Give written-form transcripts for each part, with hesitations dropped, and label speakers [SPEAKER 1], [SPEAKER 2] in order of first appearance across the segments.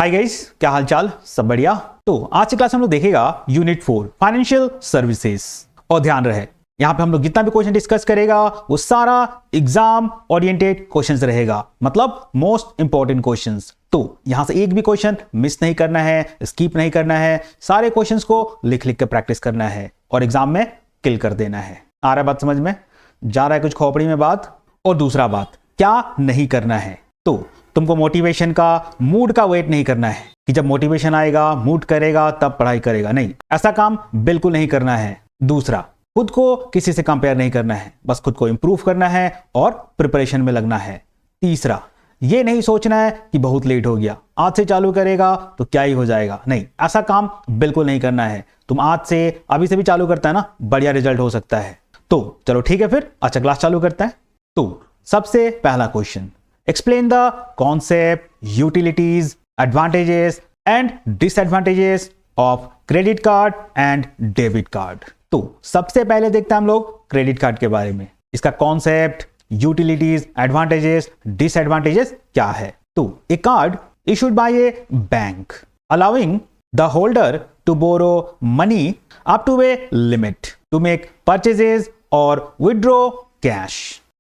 [SPEAKER 1] Hi guys, क्या हालचाल? सब बढ़िया। तो आज की क्लास में हम लोग देखेगा यूनिट 4 फाइनेंशियल सर्विसेज। और ध्यान रहे, यहाँ पे हम लोग जितना भी क्वेश्चन डिस्कस करेगा वो सारा एग्जाम ओरिएंटेड क्वेश्चंस रहेगा, मतलब मोस्ट इंपॉर्टेंट क्वेश्चंस। तो यहां से एक भी क्वेश्चन मिस नहीं करना है, स्किप नहीं करना है, सारे क्वेश्चंस को लिख लिख के प्रैक्टिस करना है और एग्जाम में किल कर देना है। आ रहा है बात समझ में? जा रहा है कुछ खोपड़ी में बात? और दूसरा बात, क्या नहीं करना है, तो तुमको मोटिवेशन का, मूड का वेट नहीं करना है कि जब मोटिवेशन आएगा, मूड करेगा तब पढ़ाई करेगा। नहीं, ऐसा काम बिल्कुल नहीं करना है। दूसरा, खुद को किसी से कंपेयर नहीं करना है, बस खुद को इंप्रूव करना है और प्रिपरेशन में लगना है। तीसरा, ये नहीं सोचना है कि बहुत लेट हो गया, आज से चालू करेगा तो क्या ही हो जाएगा। नहीं, ऐसा काम बिल्कुल नहीं करना है। तुम आज से, अभी से भी चालू करता है ना, बढ़िया रिजल्ट हो सकता है। तो चलो ठीक है, फिर अच्छा क्लास चालू करता है। तो सबसे पहला question, explain the concept, utilities, advantages and disadvantages of credit card and debit card। तो सबसे पहले देखते हैं हम लोग क्रेडिट कार्ड के बारे में, इसका कॉन्सेप्ट, यूटिलिटीज, एडवांटेजेस, डिसएडवांटेजेस क्या है। तो a card issued by a bank allowing the holder to borrow money up to a limit to make purchases और विड्रॉ कैश।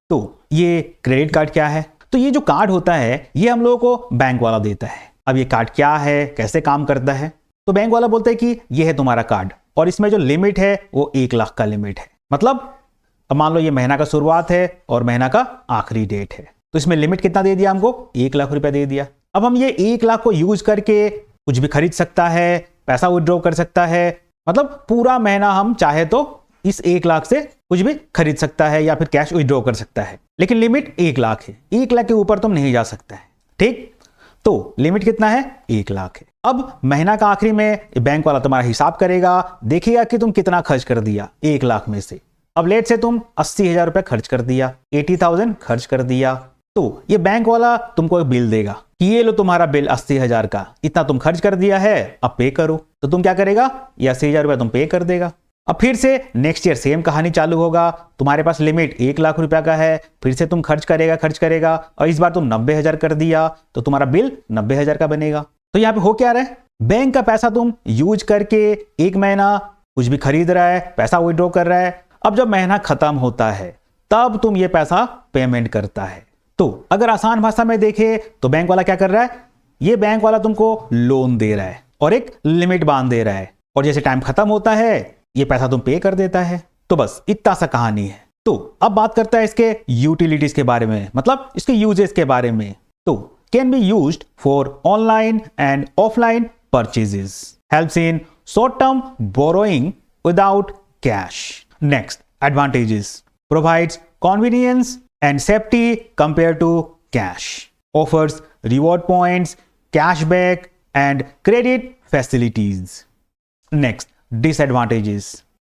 [SPEAKER 1] तो ये क्रेडिट कार्ड क्या है? तो ये जो कार्ड होता है ये हम लोगों को बैंक वाला देता है। अब ये कार्ड क्या है, कैसे काम करता है? तो बैंक वाला बोलता है कि ये है तुम्हारा कार्ड और इसमें जो लिमिट है वो 1 लाख का लिमिट है। मतलब अब मान लो ये महीना का शुरुआत है और महीना का आखिरी डेट है, तो इसमें लिमिट कितना दे दिया हमको? 1 लाख रुपया दे दिया। अब हम ये 1 लाख को यूज करके कुछ भी खरीद सकता है, पैसा विड्रॉ कर सकता है, मतलब पूरा महीना हम चाहे तो इस 1 लाख से कुछ भी खरीद सकता है या फिर कैश विड्रॉ कर सकता है। लेकिन लिमिट 1 लाख है, 1 लाख के ऊपर तुम नहीं जा सकता है। ठीक, तो लिमिट कितना है? 1 लाख है। अब महीना का आखिरी में बैंक वाला तुम्हारा हिसाब करेगा, देखेगा कि तुम कितना खर्च कर दिया 1 लाख में से। अब लेट से तुम 80,000 रुपए खर्च कर दिया, 80,000 खर्च कर दिया, तो ये बैंक वाला तुमको एक बिल देगा कि ये लो तुम्हारा बिल 80,000 का, इतना तुम खर्च कर दिया है, अब पे करो। तो तुम क्या करेगा? ये 80,000 रुपए तुम पे कर देगा। अब फिर से नेक्स्ट ईयर सेम कहानी चालू होगा, तुम्हारे पास लिमिट 1 लाख रुपया का है, फिर से तुम खर्च करेगा और इस बार तुम 90,000 कर दिया, तो तुम्हारा बिल 90,000 का बनेगा। तो यहाँ पे हो क्या रहा है? बैंक का पैसा तुम यूज करके 1 महीना कुछ भी खरीद रहा है, पैसा विड्रॉ कर रहा है। अब जब महीना खत्म होता है तब तुम ये पैसा पेमेंट करता है। तो अगर आसान भाषा में देखे तो बैंक वाला क्या कर रहा है? ये बैंक वाला तुमको लोन दे रहा है और एक लिमिट बांध दे रहा है, और जैसे टाइम खत्म होता है ये पैसा तुम पे कर देता है। तो बस इतना सा कहानी है। तो अब बात करता है इसके यूटिलिटीज के बारे में, मतलब इसके यूजेस के बारे में। तो can be used for online and offline purchases, helps in short term borrowing without cash. Next, advantages, provides convenience and safety compare to cash, offers reward points, cashback and credit facilities. Next, disadvantages,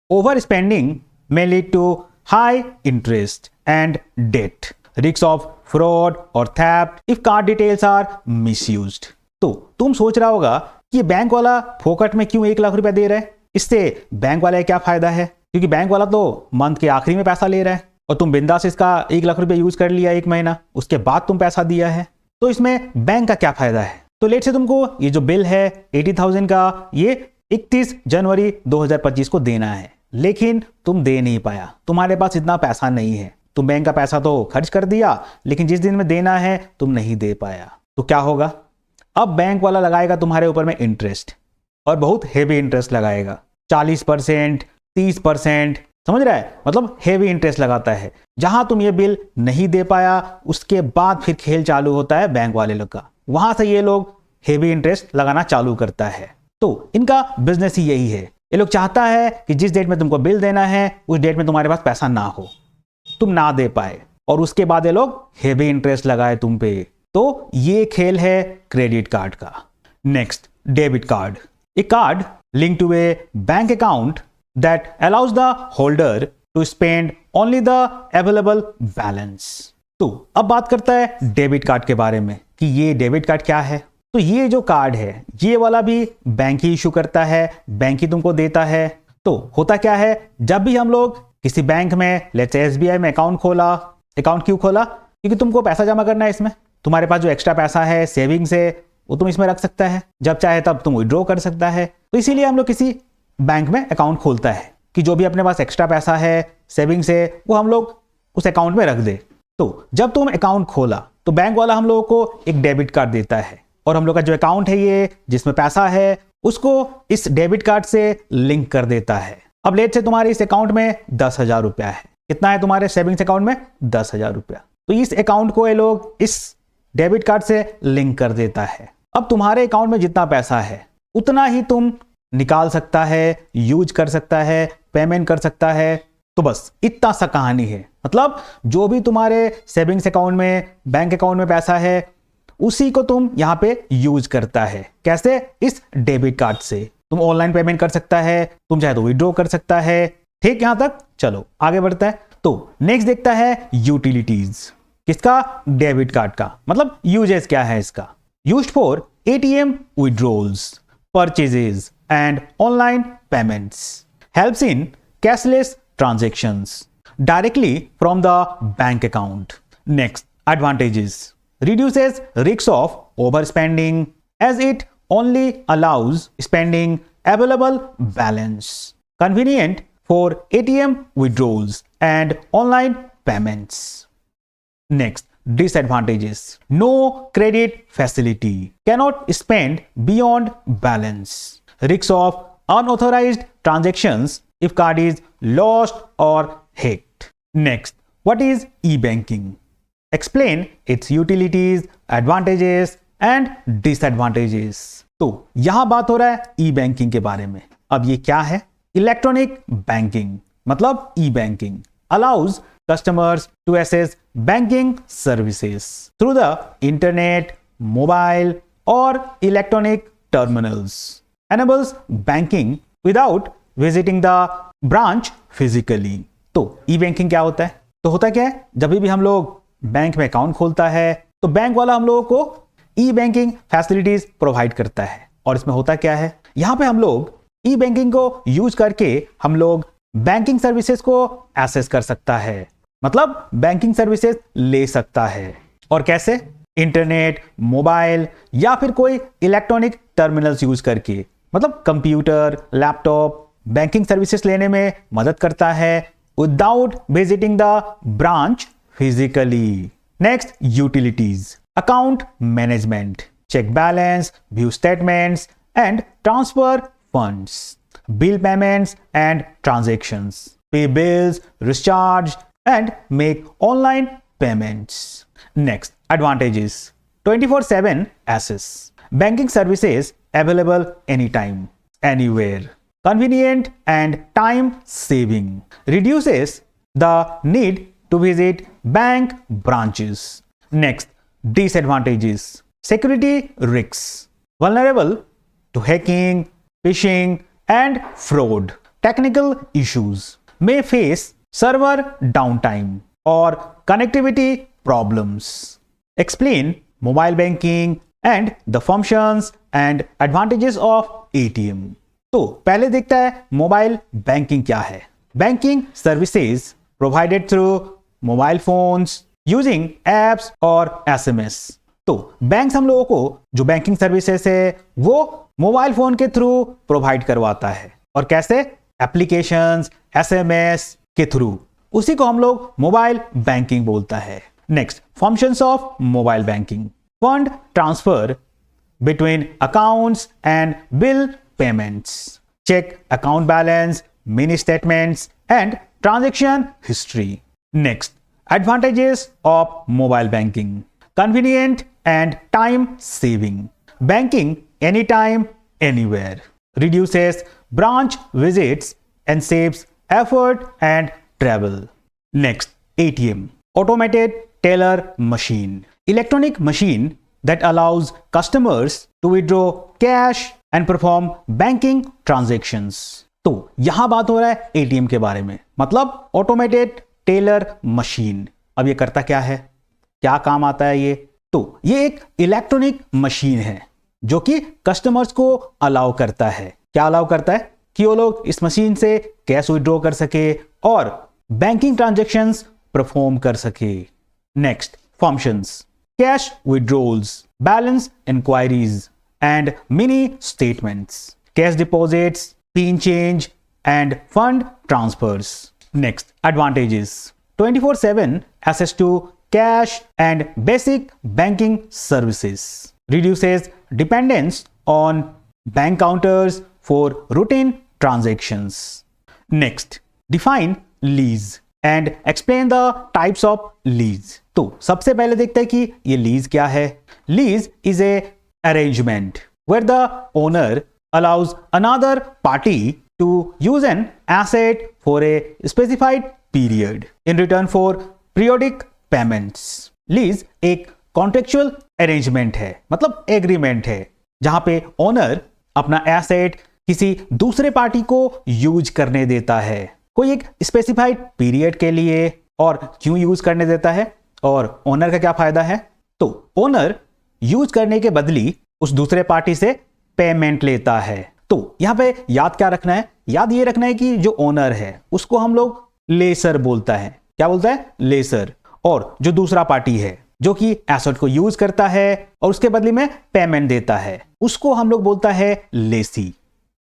[SPEAKER 1] overspending may lead to high interest and debt, risks of fraud or theft if card details are misused। तो तुम सोच रहा होगा कि ये bank वाला फोकट में क्यों 1 लाख रुपया दे रहा है, इससे बैंक वाला क्या फायदा है? क्योंकि बैंक वाला तो मंथ के आखिरी में पैसा ले रहा है और तुम बिंदास इसका 1 लाख रुपया यूज कर लिया 1 महीना, उसके बाद तुम पैसा दिया है, तो इसमें बैंक का क्या फायदा है? तो लेट से तुमको ये जो बिल है 80,000 का, ये 31 जनवरी 2025 को देना है, लेकिन तुम दे नहीं पाया, तुम्हारे पास इतना पैसा नहीं है। तुम बैंक का पैसा तो खर्च कर दिया, लेकिन जिस दिन में देना है तुम नहीं दे पाया। तो क्या होगा? अब बैंक वाला लगाएगा तुम्हारे ऊपर में इंटरेस्ट, और बहुत हेवी इंटरेस्ट लगाएगा, 40%, 30%, समझ रहा है? मतलब हेवी इंटरेस्ट लगाता है। जहां तुम ये बिल नहीं दे पाया उसके बाद फिर खेल चालू होता है बैंक वाले लोग का, वहां से ये लोग हेवी इंटरेस्ट लगाना चालू करता है। तो इनका बिजनेस ही यही है, ये लोग चाहता है कि जिस डेट में तुमको बिल देना है उस डेट में तुम्हारे पास पैसा ना हो, तुम ना दे पाए, और उसके बाद ये लोग हेवी इंटरेस्ट लगाए तुम पे। तो ये खेल है क्रेडिट कार्ड का। Next, debit card, a card link to a bank account that allows the holder to spend only the available balance. तो अब बात करता है डेबिट कार्ड के बारे में कि ये डेबिट कार्ड क्या है। तो ये जो कार्ड है ये वाला भी बैंक ही इशू करता है, बैंक ही तुमको देता है। तो होता क्या है, जब भी हम लोग किसी बैंक में, लेट्स से एसबीआई में अकाउंट खोला, अकाउंट क्यों खोला? क्योंकि तुमको पैसा जमा करना है इसमें, तुम्हारे पास जो एक्स्ट्रा पैसा है, सेविंग्स है, वो तुम इसमें रख सकता है, जब चाहे तब तुम विड्रॉ कर सकता है। तो इसीलिए हम लोग किसी बैंक में अकाउंट खोलता है कि जो भी अपने पास एक्स्ट्रा पैसा है सेविंग्स है वो हम लोग उस अकाउंट में रख दे। तो जब तुम अकाउंट खोला तो बैंक वाला हम लोगों को एक डेबिट कार्ड देता है और हम लोग का जो अकाउंट है ये जिसमें पैसा है उसको इस डेबिट कार्ड से लिंक कर देता है। अब लेट से तुम्हारे इस अकाउंट में 10,000 रुपया है। कितना है तुम्हारे सेविंग्स अकाउंट में? 10,000 रुपया। तो इस अकाउंट को ये लोग इस डेबिट कार्ड से लिंक कर देता है। अब तुम्हारे अकाउंट में जितना पैसा है उतना ही तुम निकाल सकता है, यूज कर सकता है, पेमेंट कर सकता है। तो बस इतना सा कहानी है। मतलब जो भी तुम्हारे सेविंग्स अकाउंट में, बैंक अकाउंट में पैसा है उसी को तुम यहां पे यूज करता है। कैसे? इस डेबिट कार्ड से तुम ऑनलाइन पेमेंट कर सकता है, तुम चाहे तो विड्रॉ कर सकता है। ठीक, यहां तक चलो आगे बढ़ता है। तो नेक्स्ट देखता है यूटिलिटीज। किसका? डेबिट कार्ड का। मतलब यूजेस क्या है इसका? Used for ATM withdrawals, purchases and online payments, helps in cashless transactions directly from the bank account. Next, advantages. Reduces risks of overspending as it only allows spending available balance. Convenient for ATM withdrawals and online payments. Next, disadvantages. No credit facility. Cannot spend beyond balance. Risks of unauthorized transactions if card is lost or hacked. Next, what is e-banking? Explain its utilities, advantages and disadvantages. तो यहां बात हो रहा है e-banking के बारे में। अब ये क्या है? इलेक्ट्रॉनिक बैंकिंग मतलब e-banking allows customers to access banking services through the internet, mobile or electronic terminals. Enables banking without visiting the branch physically. तो ई बैंकिंग क्या होता है? तो होता क्या है, जब भी हम लोग बैंक में अकाउंट खोलता है तो बैंक वाला हम लोगों को ई बैंकिंग फैसिलिटीज प्रोवाइड करता है। और इसमें होता क्या है, यहां पे हम लोग ई बैंकिंग को यूज करके हम लोग बैंकिंग सर्विसेज को एक्सेस कर सकता है, मतलब बैंकिंग सर्विसेज ले सकता है। और कैसे? इंटरनेट, मोबाइल या फिर कोई इलेक्ट्रॉनिक टर्मिनल्स यूज करके, मतलब कंप्यूटर, लैपटॉप बैंकिंग सर्विसेज लेने में मदद करता है without visiting the branch physically. Next, utilities. Account management, check balance, view statements and transfer funds, bill payments and transactions, pay bills, recharge and make online payments. Next, advantages. 24/7 access, banking services available anytime, anywhere. Convenient and time saving. Reduces the need to visit bank branches. Next, disadvantages. Security risks. Vulnerable to hacking, phishing and fraud. Technical issues. May face server downtime or connectivity problems. Explain mobile banking and the functions and advantages of ATM. तो पहले देखता है mobile banking क्या है। Banking services provided through mobile phones using apps और SMS। तो bank हम लोगों को जो बैंकिंग सर्विसेज है वो मोबाइल फोन के थ्रू प्रोवाइड करवाता है। और कैसे? एप्लीकेशंस, SMS के थ्रू। उसी को हम लोग मोबाइल बैंकिंग बोलता है। Next, functions of mobile banking. Fund transfer between accounts and bill payments, check account balance, mini statements and transaction history. Next, advantages of mobile banking. Convenient and time saving. Banking anytime, anywhere. Reduces branch visits and saves effort and travel. Next, ATM. Automated teller machine. Electronic machine that allows customers to withdraw cash and perform banking transactions. तो यहां बात हो रहा है ATM के बारे में, मतलब ऑटोमेटेड टेलर मशीन। अब ये करता क्या है, क्या काम आता है ये? तो ये एक इलेक्ट्रॉनिक मशीन है जो कि कस्टमर्स को अलाउ करता है। क्या अलाउ करता है? कि वो लोग इस मशीन से कैश विड्रॉ कर सके और बैंकिंग ट्रांजैक्शंस परफॉर्म कर सके। Next, functions. Cash withdrawals, balance inquiries and mini statements, cash deposits, pin change and fund transfers. Next, advantages: 24/7 access to cash and basic banking services, reduces dependence on bank counters for routine transactions. Next, define lease and explain the types of lease. तो सबसे पहले देखते हैं कि ये lease क्या है. Lease is a arrangement where the owner allows another party to use an asset for a specified period in return for periodic payments. Lease एक कॉन्ट्रेक्चुअल अरेंजमेंट है, मतलब एग्रीमेंट है, जहां पे ओनर अपना एसेट किसी दूसरे पार्टी को यूज करने देता है कोई एक स्पेसिफाइड पीरियड के लिए. और क्यों यूज करने देता है और ओनर का क्या फायदा है? तो ओनर यूज करने के बदली उस दूसरे पार्टी से पेमेंट लेता है. तो यहां पे याद क्या रखना है? याद ये रखना है कि जो ओनर है उसको हम लोग लेसर बोलता है. क्या बोलता है? लेसर. और जो दूसरा पार्टी है जो कि एसेट को यूज करता है और उसके बदले में पेमेंट देता है, उसको हम लोग बोलता है लेसी.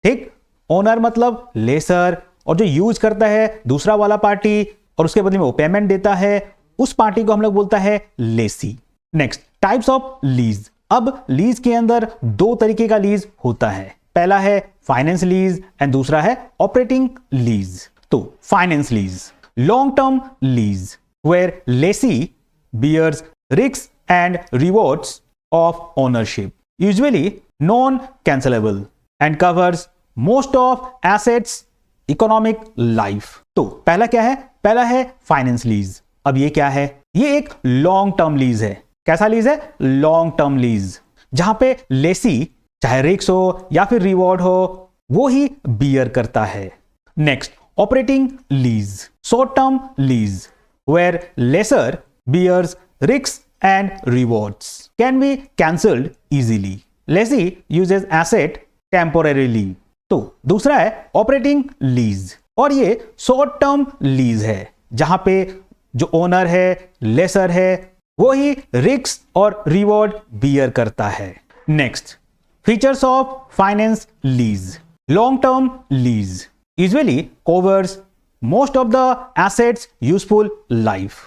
[SPEAKER 1] ठीक, ओनर मतलब लेसर, और जो यूज करता है दूसरा वाला पार्टी और उसके बदले में वो पेमेंट देता है, उस पार्टी को हम लोग बोलता है lessee. Next, types of lease. अब लीज के अंदर दो तरीके का लीज होता है. पहला है फाइनेंस लीज एंड दूसरा है ऑपरेटिंग लीज. तो finance lease, long term lease where lessee bears risks and rewards of ownership, usually non-cancelable and covers most of assets economic life. तो पहला क्या है? पहला है फाइनेंस लीज. अब ये क्या है? ये एक लॉन्ग टर्म लीज है. कैसा लीज है? लॉन्ग टर्म लीज, जहां पे लेसी चाहे रिस्क हो या फिर रिवॉर्ड हो वो ही बियर करता है. Next, operating lease, short term lease where lesser bears risks and rewards, can be cancelled easily. Lessee uses asset temporarily. तो दूसरा है ऑपरेटिंग लीज, और ये शॉर्ट टर्म लीज है जहां पे जो ओनर है लेसर है वो ही रिस्क और रिवॉर्ड बियर करता है. Next, features of finance lease. Long term lease usually covers most of the assets useful life.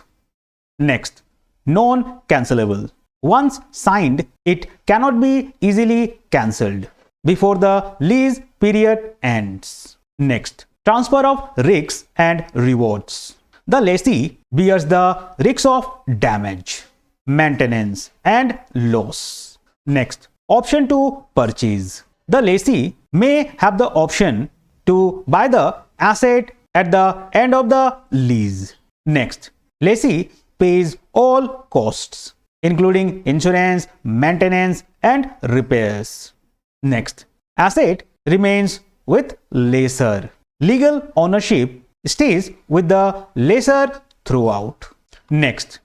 [SPEAKER 1] Next, non-cancelable. Once signed, it cannot be easily cancelled before the lease period ends. Next, transfer of risks and rewards. The lessee bears the risks of damage, maintenance and loss. Next, option to purchase. The lessee may have the option to buy the asset at the end of the lease. Next, lessee pays all costs, including insurance, maintenance, and repairs. Next, asset remains with lessor. Legal ownership stays with the lessor throughout. Next,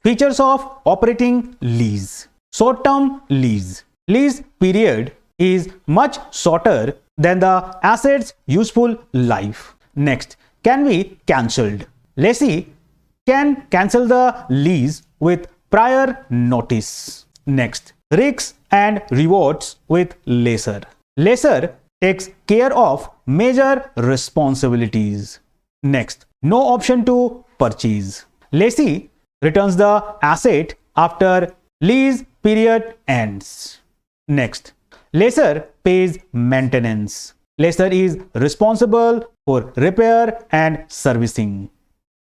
[SPEAKER 1] features of operating lease. Short-term lease. Lease period is much shorter than the asset's useful life. Next, can be cancelled. Lessee can cancel the lease with prior notice. Next, risks and rewards with lessor. Lessor takes care of major responsibilities. Next, no option to purchase. Lessee returns the asset after lease period ends. Next, lessor pays maintenance. Lessor is responsible for repair and servicing.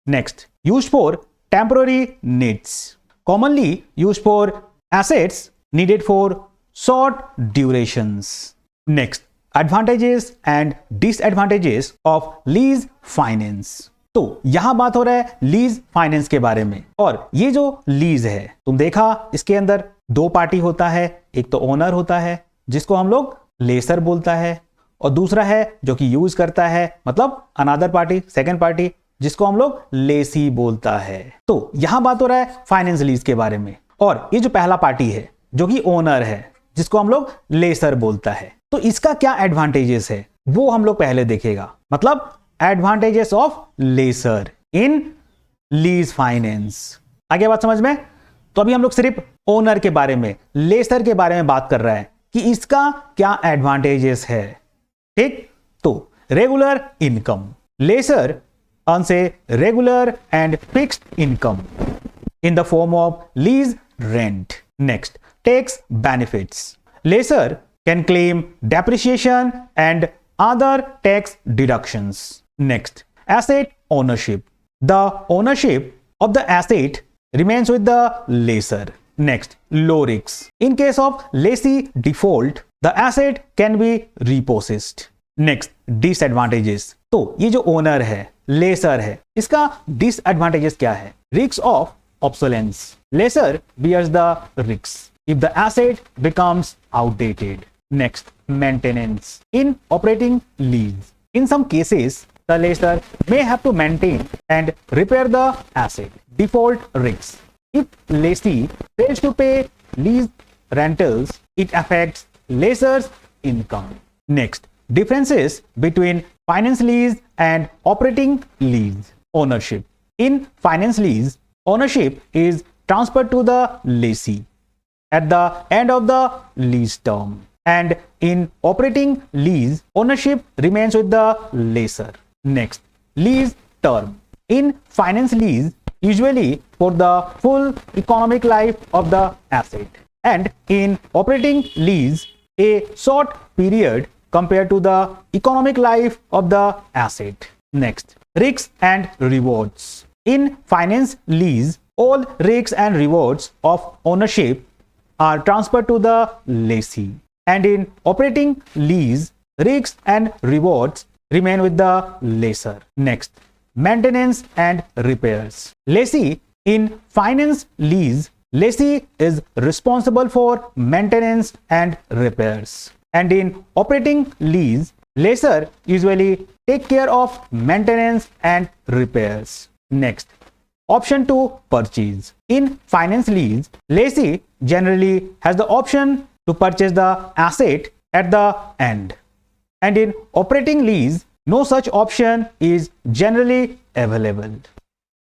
[SPEAKER 1] Next, used for temporary needs. Commonly used for assets needed for short durations. Next, advantages and disadvantages of lease finance. तो यहां बात हो रहा है lease finance के बारे में. और ये जो लीज है तुम देखा इसके अंदर दो पार्टी होता है. एक तो ओनर होता है जिसको हम लोग लेसर बोलता है, और दूसरा है जो कि यूज करता है मतलब अनदर पार्टी, सेकंड पार्टी, जिसको हम लोग लेसी बोलता है. तो यहां बात हो रहा है फाइनेंस लीज के बारे में. और ये जो पहला पार्टी है जो कि ओनर है जिसको हम लोग लेसर बोलता है, तो इसका क्या एडवांटेजेस है वो हम लोग पहले देखेगा. मतलब advantages of lessor in lease finance. आगे बात समझ में. तो अभी हम लोग सिर्फ ओनर के बारे में, लेसर के बारे में बात कर रहे हैं कि इसका क्या एडवांटेजेस है। ठीक, तो regular income, lessor earns a regular and fixed income in the form of lease rent. Next, tax benefits. Lessor can claim depreciation and other tax deductions. Next, asset ownership. The ownership of the asset remains with the lessor. Next, low risks. In case of lessee default, the asset can be repossessed. Next, disadvantages. तो ये जो owner है, laser है, इसका disadvantages क्या है? Risk of obsolescence. Lessor bears the risk if the asset becomes outdated. Next, maintenance. In operating lease, in some cases the lessor may have to maintain and repair the asset. Default risks. If lessee fails to pay lease rentals, it affects lessor's income. Next, differences between finance lease and operating lease. Ownership. In finance lease, ownership is transferred to the lessee at the end of the lease term. And in operating lease, ownership remains with the lessor. Next, lease term. In finance lease, usually for the full economic life of the asset. And in operating lease, a short period compared to the economic life of the asset. Next, risks and rewards. In finance lease, all risks and rewards of ownership are transferred to the lessee. And in operating lease, risks and rewards remain with the lessor. Next, maintenance and repairs. Lessee. In finance lease, lessee is responsible for maintenance and repairs. And in operating lease, lessor usually take care of maintenance and repairs. Next, option to purchase. In finance lease, lessee generally has the option to purchase the asset at the end. And in operating lease, no such option is generally available.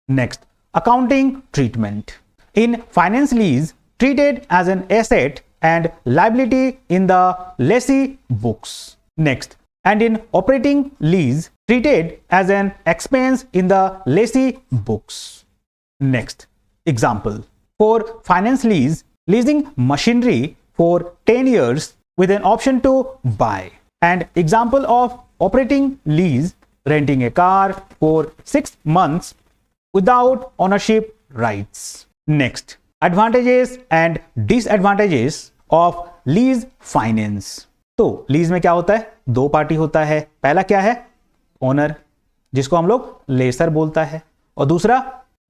[SPEAKER 1] Next, accounting treatment. In finance lease, treated as an asset and liability in the lessee books. Next, and in operating lease, treated as an expense in the lessee books. Next, example. For finance lease, leasing machinery for 10 years with an option to buy. And example of operating lease, renting a car for 6 months without ownership rights. Next, advantages and disadvantages of lease finance. तो lease में क्या होता है? दो party होता है. पहला क्या है? ओनर, जिसको हम लोग लेसर बोलता है, और दूसरा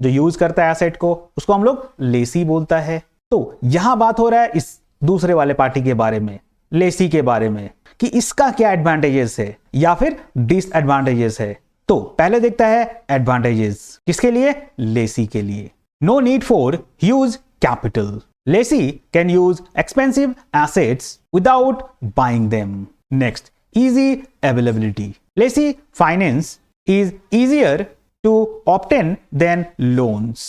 [SPEAKER 1] जो यूज करता है एसेट को, उसको हम लोग लेसी बोलता है. तो यहां बात हो रहा है इस दूसरे वाले पार्टी के बारे में, लेसी के बारे में, कि इसका क्या एडवांटेजेस है या फिर डिसएडवांटेजेस है. तो पहले देखता है एडवांटेजेस. किसके लिए? लेसी के लिए. No need for huge capital. Lessee can use expensive assets without buying them. Next, easy availability. Lessee finance is easier to obtain than loans.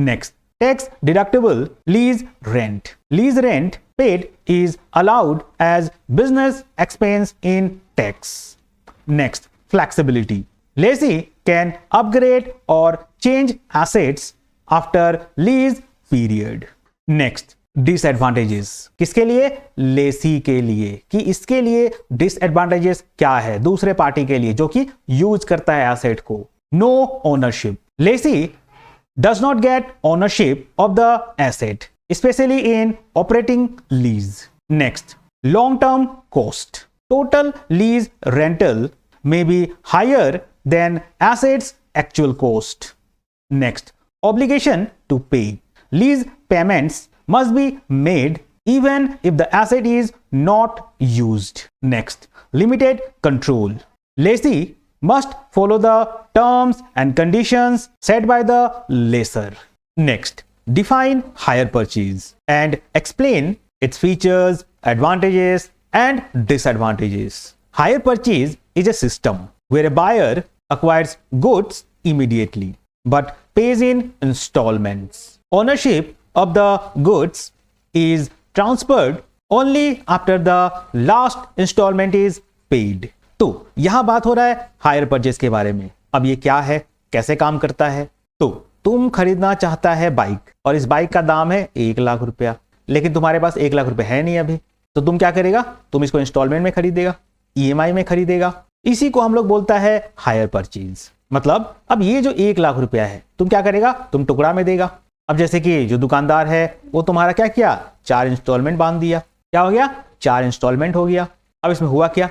[SPEAKER 1] Next, tax deductible lease rent. Lease rent paid is allowed as business expense in tax. Next, flexibility. Lessee can upgrade or change assets after lease period. Next, disadvantages. किसके लिए? Lessee के लिए. कि इसके लिए disadvantages क्या है दूसरे पार्टी के लिए जो कि यूज करता है एसेट को. No ownership. Lessee does not get ownership of the asset, specially in operating lease. Next, long term cost. Total lease rental may be higher than assets actual cost. Next, obligation to pay. Lease payments must be made even if the asset is not used. Next, limited control. Lessee must follow the terms and conditions set by the lessor. Next, define hire purchase and explain its features, advantages, and disadvantages. Hire purchase is a system where a buyer acquires goods immediately but pays in installments. Ownership of the goods is transferred only after the last installment is paid. तो यहां बात हो रहा है hire purchase के बारे में। अब ये क्या है, कैसे काम करता है? तो तुम खरीदना चाहता है बाइक, और इस बाइक का दाम है 1,00,000 रुपया, लेकिन तुम्हारे पास 1,00,000 रुपए है नहीं अभी। तो तुम क्या करेगा? तुम इसको इंस्टॉलमेंट में खरीदेगा, EMI में खरीदेगा। इसी को हम लोग बोलता है हायर परचेज। मतलब अब ये जो 1,00,000 रुपया है, तुम क्या करेगा? तुम टुकड़ा में देगा। अब जैसे कि जो दुकानदार है वो तुम्हारा क्या किया, 4 इंस्टॉलमेंट बांध दिया। क्या हो गया? 4 इंस्टॉलमेंट हो गया। अब इसमें हुआ क्या,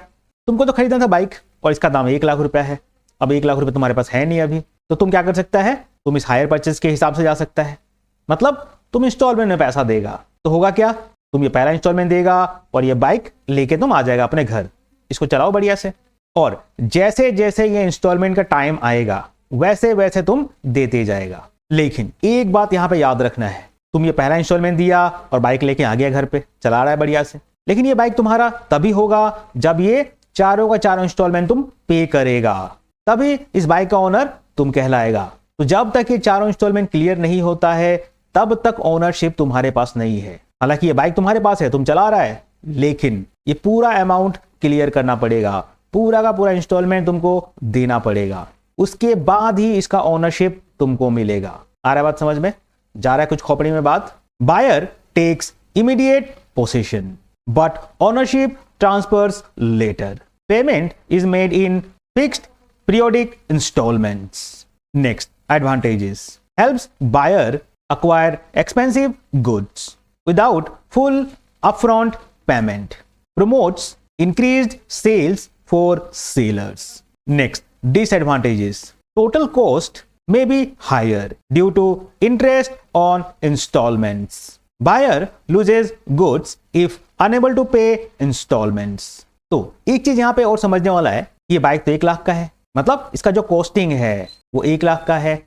[SPEAKER 1] तुमको तो खरीदना था बाइक और इसका दाम 1,00,000 रुपया है। अब 1,00,000 रुपये तुम्हारे पास है नहीं अभी, तो तुम क्या कर सकता है? तुम इस हायर परचेज के हिसाब से जा सकता है। मतलब तुम इंस्टॉलमेंट में पैसा देगा, तो होगा क्या, तुम ये पहला इंस्टॉलमेंट देगा और ये बाइक लेके तुम आ जाएगा अपने घर, इसको चलाओ बढ़िया से। और जैसे जैसे ये इंस्टॉलमेंट का टाइम आएगा वैसे वैसे तुम देते जाएगा। लेकिन एक बात यहां पे याद रखना है, तुम ये पहला इंस्टॉलमेंट दिया और बाइक लेके आ गया घर पे, चला रहा है बढ़िया से, लेकिन ये बाइक तुम्हारा तभी होगा जब ये चारों का चारों इंस्टॉलमेंट तुम पे करेगा, तभी इस बाइक का ओनर तुम कहलाएगा। तो जब तक ये चारों इंस्टॉलमेंट क्लियर नहीं होता है तब तक ओनरशिप तुम्हारे पास नहीं है। हालांकि ये बाइक तुम्हारे पास है, तुम चला रहा है, लेकिन ये पूरा अमाउंट क्लियर करना पड़ेगा, पूरा का पूरा इंस्टॉलमेंट तुमको देना पड़ेगा, उसके बाद ही इसका ओनरशिप तुमको मिलेगा। आ रहा है बात समझ में? जा रहा है कुछ खोपड़ी में बात? Buyer takes immediate possession but ownership transfers later. Payment is made in fixed periodic installments. Next, advantages. Helps buyer acquire expensive goods without full upfront payment. Promotes increased sales for sellers. Next, disadvantages. Total cost may be higher due to interest on installments. Buyer loses goods if unable to pay installments. तो एक चीज यहां पे और समझने वाला है, ये बाइक तो 1,00,000 का है, मतलब इसका जो कॉस्टिंग है वो 1,00,000 का है,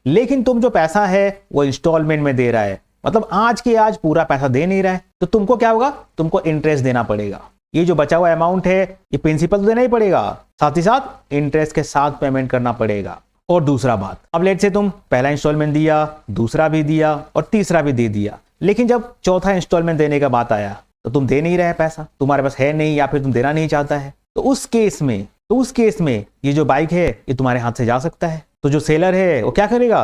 [SPEAKER 1] लेकिन तुम जो पैसा है वो इंस्टॉलमेंट में दे रहा है, मतलब आज के आज पूरा पैसा दे नहीं रहा है। तो तुमको क्या होगा? तुमको इंटरेस्ट देना पड़ेगा। ये जो बचा हुआ अमाउंट है ये प्रिंसिपल तो देना ही पड़ेगा, साथ ही साथ इंटरेस्ट के साथ पेमेंट करना पड़ेगा। और दूसरा बात, अब लेट से तुम पहला इंस्टॉलमेंट दिया, दूसरा भी दिया और तीसरा भी दे दिया, लेकिन जब चौथा इंस्टॉलमेंट देने का बात आया तो तुम दे नहीं रहे पैसा, तुम्हारे पास है नहीं या फिर तुम देना नहीं चाहता है, तो उस केस में ये जो बाइक है ये तुम्हारे हाथ से जा सकता है। तो जो सेलर है वो क्या करेगा?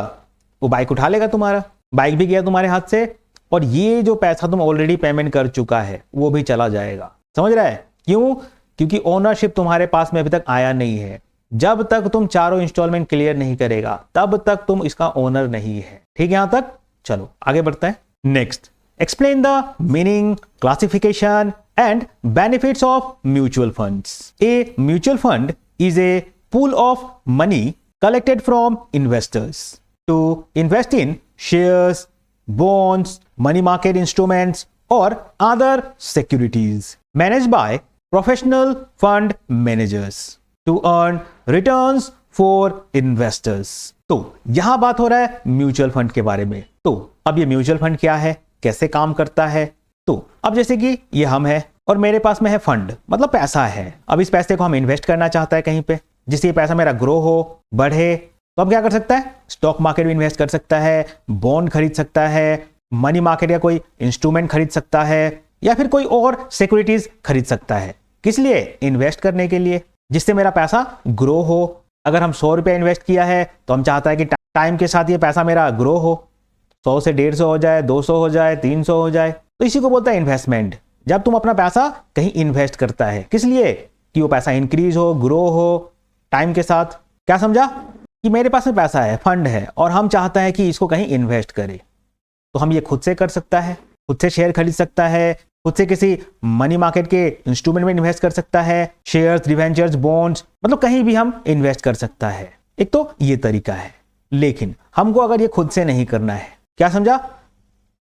[SPEAKER 1] वो बाइक उठा लेगा, तुम्हारा बाइक भी गया तुम्हारे हाथ से, और ये जो पैसा तुम ऑलरेडी पेमेंट कर चुका है वो भी चला जाएगा। समझ रहा है? क्यों? क्योंकि ओनरशिप तुम्हारे पास में अभी तक आया नहीं है। जब तक तुम चारों इंस्टॉलमेंट क्लियर नहीं करेगा तब तक तुम इसका ओनर नहीं है। ठीक है यहां तक? चलो आगे बढ़ते हैं। Next, explain the meaning, classification and benefits of mutual funds. A mutual fund is a pool of money collected from investors to invest in shares, bonds, money market instruments or other securities managed by professional fund managers to earn returns for investors. तो यहां बात हो रहा है mutual fund के बारे में। तो अब ये म्यूचुअल फंड क्या है, कैसे काम करता है? तो अब जैसे कि ये हम है और मेरे पास में है फंड, मतलब पैसा है। अब इस पैसे को हम इन्वेस्ट करना चाहता है कहीं पे, जिससे ये पैसा मेरा ग्रो हो, बढ़े। तो अब क्या कर सकता है? स्टॉक मार्केट में इन्वेस्ट कर सकता है, बॉन्ड खरीद सकता है, मनी मार्केट या कोई इंस्ट्रूमेंट खरीद सकता है, या फिर कोई और सिक्योरिटीज खरीद सकता है। किस लिए? इन्वेस्ट करने के लिए, जिससे मेरा पैसा ग्रो हो। अगर हम 100 रुपया इन्वेस्ट किया है तो हम चाहता है कि टाइम के साथ ये पैसा मेरा ग्रो हो, 100 से 150 हो जाए, 200 हो जाए, 300 हो जाए। तो इसी को बोलता है इन्वेस्टमेंट। जब तुम अपना पैसा कहीं इन्वेस्ट करता है, किस लिए? कि वो पैसा इंक्रीज हो, ग्रो हो टाइम के साथ। क्या समझा? कि मेरे पास में पैसा है, फंड है, और हम चाहता है कि इसको कहीं इन्वेस्ट करें, तो हम ये खुद से कर सकता है, खुद से शेयर खरीद सकता है, खुद से किसी मनी मार्केट के इंस्ट्रूमेंट में इन्वेस्ट कर सकता है, शेयर्स, डिवेंचर्स, बॉन्ड्स, मतलब कहीं भी हम इन्वेस्ट कर सकता है। एक तो ये तरीका है। लेकिन हमको अगर ये खुद से नहीं करना है, क्या समझा?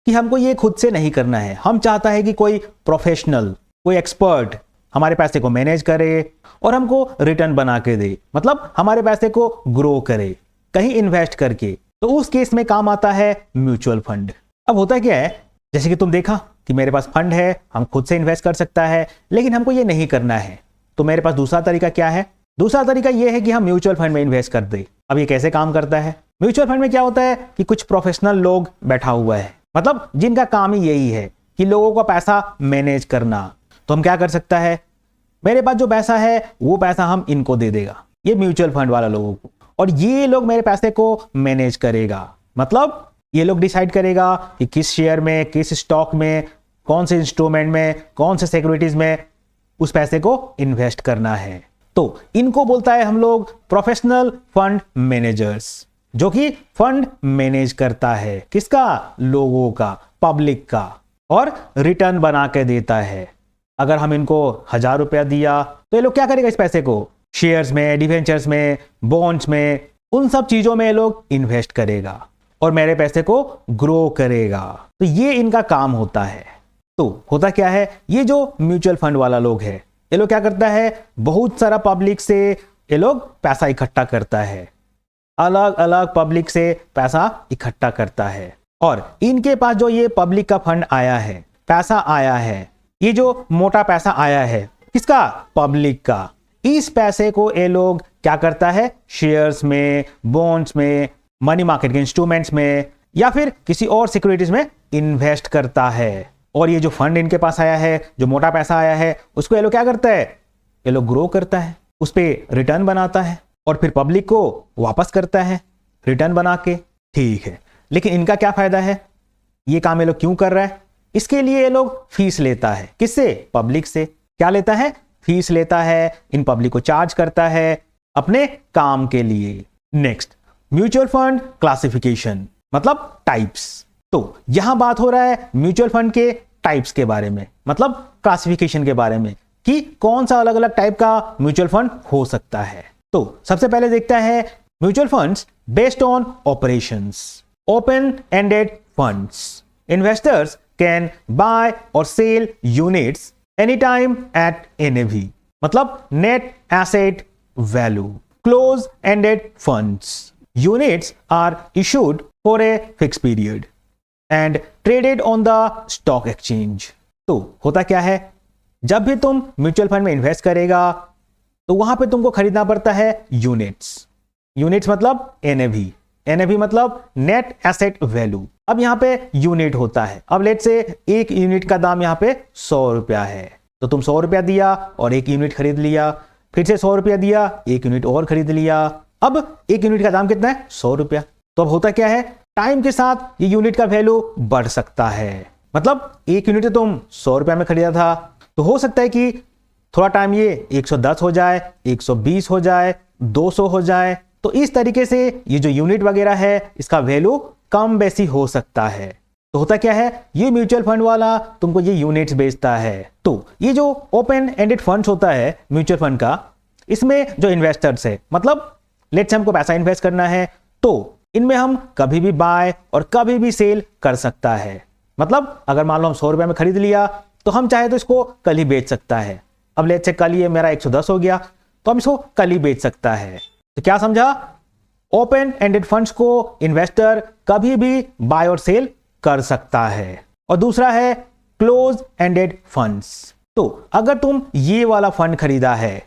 [SPEAKER 1] कि हमको ये खुद से नहीं करना है, हम चाहता है कि कोई प्रोफेशनल, कोई एक्सपर्ट हमारे पैसे को मैनेज करे और हमको रिटर्न बना के दे, मतलब हमारे पैसे को ग्रो करे कहीं इन्वेस्ट करके। तो उस केस में काम आता है म्यूचुअल फंड। अब होता क्या है, जैसे कि तुम देखा कि मेरे पास फंड है, हम खुद से इन्वेस्ट कर सकता है, लेकिन हमको ये नहीं करना है, तो मेरे पास दूसरा तरीका क्या है? दूसरा तरीका ये है कि हम म्यूचुअल फंड में इन्वेस्ट कर दे। अब ये कैसे काम करता है? म्यूचुअल फंड में क्या होता है कि कुछ प्रोफेशनल लोग बैठा हुआ है, मतलब जिनका काम ही यही है कि लोगों का पैसा मैनेज करना। तो हम क्या कर सकता है, मेरे पास जो पैसा है वो पैसा हम इनको दे देगा, ये म्यूचुअल फंड वाला लोगों को, और ये लोग मेरे पैसे को मैनेज करेगा। मतलब ये लोग डिसाइड करेगा कि किस शेयर में, किस स्टॉक में, कौन से इंस्ट्रूमेंट में, कौन से सिक्योरिटीज में उस पैसे को इन्वेस्ट करना है। तो इनको बोलता है हम लोग प्रोफेशनल फंड मैनेजर्स, जो कि फंड मैनेज करता है किसका, लोगों का, पब्लिक का, और रिटर्न बना के देता है। अगर हम इनको 1000 रुपया दिया तो ये लोग क्या करेगा, इस पैसे को शेयर्स में, डिवेंचर्स में, बॉन्ड्स में, उन सब चीजों में ये लोग इन्वेस्ट करेगा और मेरे पैसे को ग्रो करेगा। तो ये इनका काम होता है। तो होता क्या है, ये जो म्यूचुअल फंड वाला लोग है, ये लोग क्या करता है, बहुत सारा पब्लिक से ये लोग पैसा इकट्ठा करता है, अलग अलग पब्लिक से पैसा इकट्ठा करता है। और इनके पास जो ये पब्लिक का फंड आया है, पैसा आया है, ये जो मोटा पैसा आया है किसका, पब्लिक का, इस पैसे को ये लोग क्या करता है, शेयर्स में, बॉन्ड्स में, मनी मार्केट के इंस्ट्रूमेंट्स में, या फिर किसी और सिक्योरिटीज में इन्वेस्ट करता है। और ये जो फंड इनके पास आया है, जो मोटा पैसा आया है, उसको ये लोग क्या करता है, ये लोग ग्रो करता है, उस पर रिटर्न बनाता है और फिर पब्लिक को वापस करता है रिटर्न बना के। ठीक है, लेकिन इनका क्या फायदा है, ये काम ये लोग क्यों कर रहा है, इसके लिए ये लोग फीस लेता है, किससे, पब्लिक से। क्या लेता है, फीस लेता है, इन पब्लिक को चार्ज करता है अपने काम के लिए। नेक्स्ट, म्यूचुअल फंड क्लासिफिकेशन, मतलब टाइप्स। तो यहां बात हो रहा है म्यूचुअल फंड के टाइप्स के बारे में, मतलब क्लासिफिकेशन के बारे में कि कौन सा अलग अलग टाइप का म्यूचुअल फंड हो सकता है। तो सबसे पहले देखता है mutual funds based on operations, open ended funds. Investors can buy और sell units any time at NAV, मतलब net asset value. Close ended funds, units are issued for a fix period and traded on the stock exchange. तो होता क्या है, जब भी तुम mutual fund में इन्वेस्ट करेगा तो वहां पे तुमको खरीदना पड़ता है यूनिट्स। यूनिट्स मतलब NAV मतलब नेट एसेट वैल्यू। अब यहां पे यूनिट होता है, अब लेट से एक यूनिट का दाम यहां पे 100 रुपया है, तो तुम 100 रुपया दिया और एक यूनिट खरीद लिया, फिर से 100 रुपया दिया, एक यूनिट और खरीद लिया। अब एक यूनिट का दाम कितना है, 100 रुपया। तो अब होता क्या है, टाइम के साथ ये यूनिट का वैल्यू बढ़ सकता है। मतलब एक यूनिट तुम 100 रुपया में खरीदा था, तो हो सकता है कि थोड़ा टाइम ये 110 हो जाए, 120 हो जाए, 200 हो जाए। तो इस तरीके से ये जो यूनिट वगैरह है इसका वैल्यू कम बेसी हो सकता है। तो होता क्या है, ये म्यूचुअल फंड वाला तुमको ये यूनिट्स बेचता है। तो ये जो ओपन एंडेड फंड्स होता है म्यूचुअल फंड का, इसमें जो इन्वेस्टर्स है, मतलब लेट्स से हमको पैसा इन्वेस्ट करना है, तो इनमें हम कभी भी बाय और कभी भी सेल कर सकता है। मतलब अगर मान लो हम 100 रुपये में खरीद लिया तो हम चाहे तो इसको कल ही बेच सकता है। अब लेट्स से कल ये मेरा 110 हो गया तो हम इसको कल ही बेच सकता है। तो क्या समझा, ओपन एंडेड फंड्स को इन्वेस्टर कभी भी बाय और सेल कर सकता है। और दूसरा है क्लोज एंडेड फंड्स। तो अगर तुम ये वाला फंड खरीदा है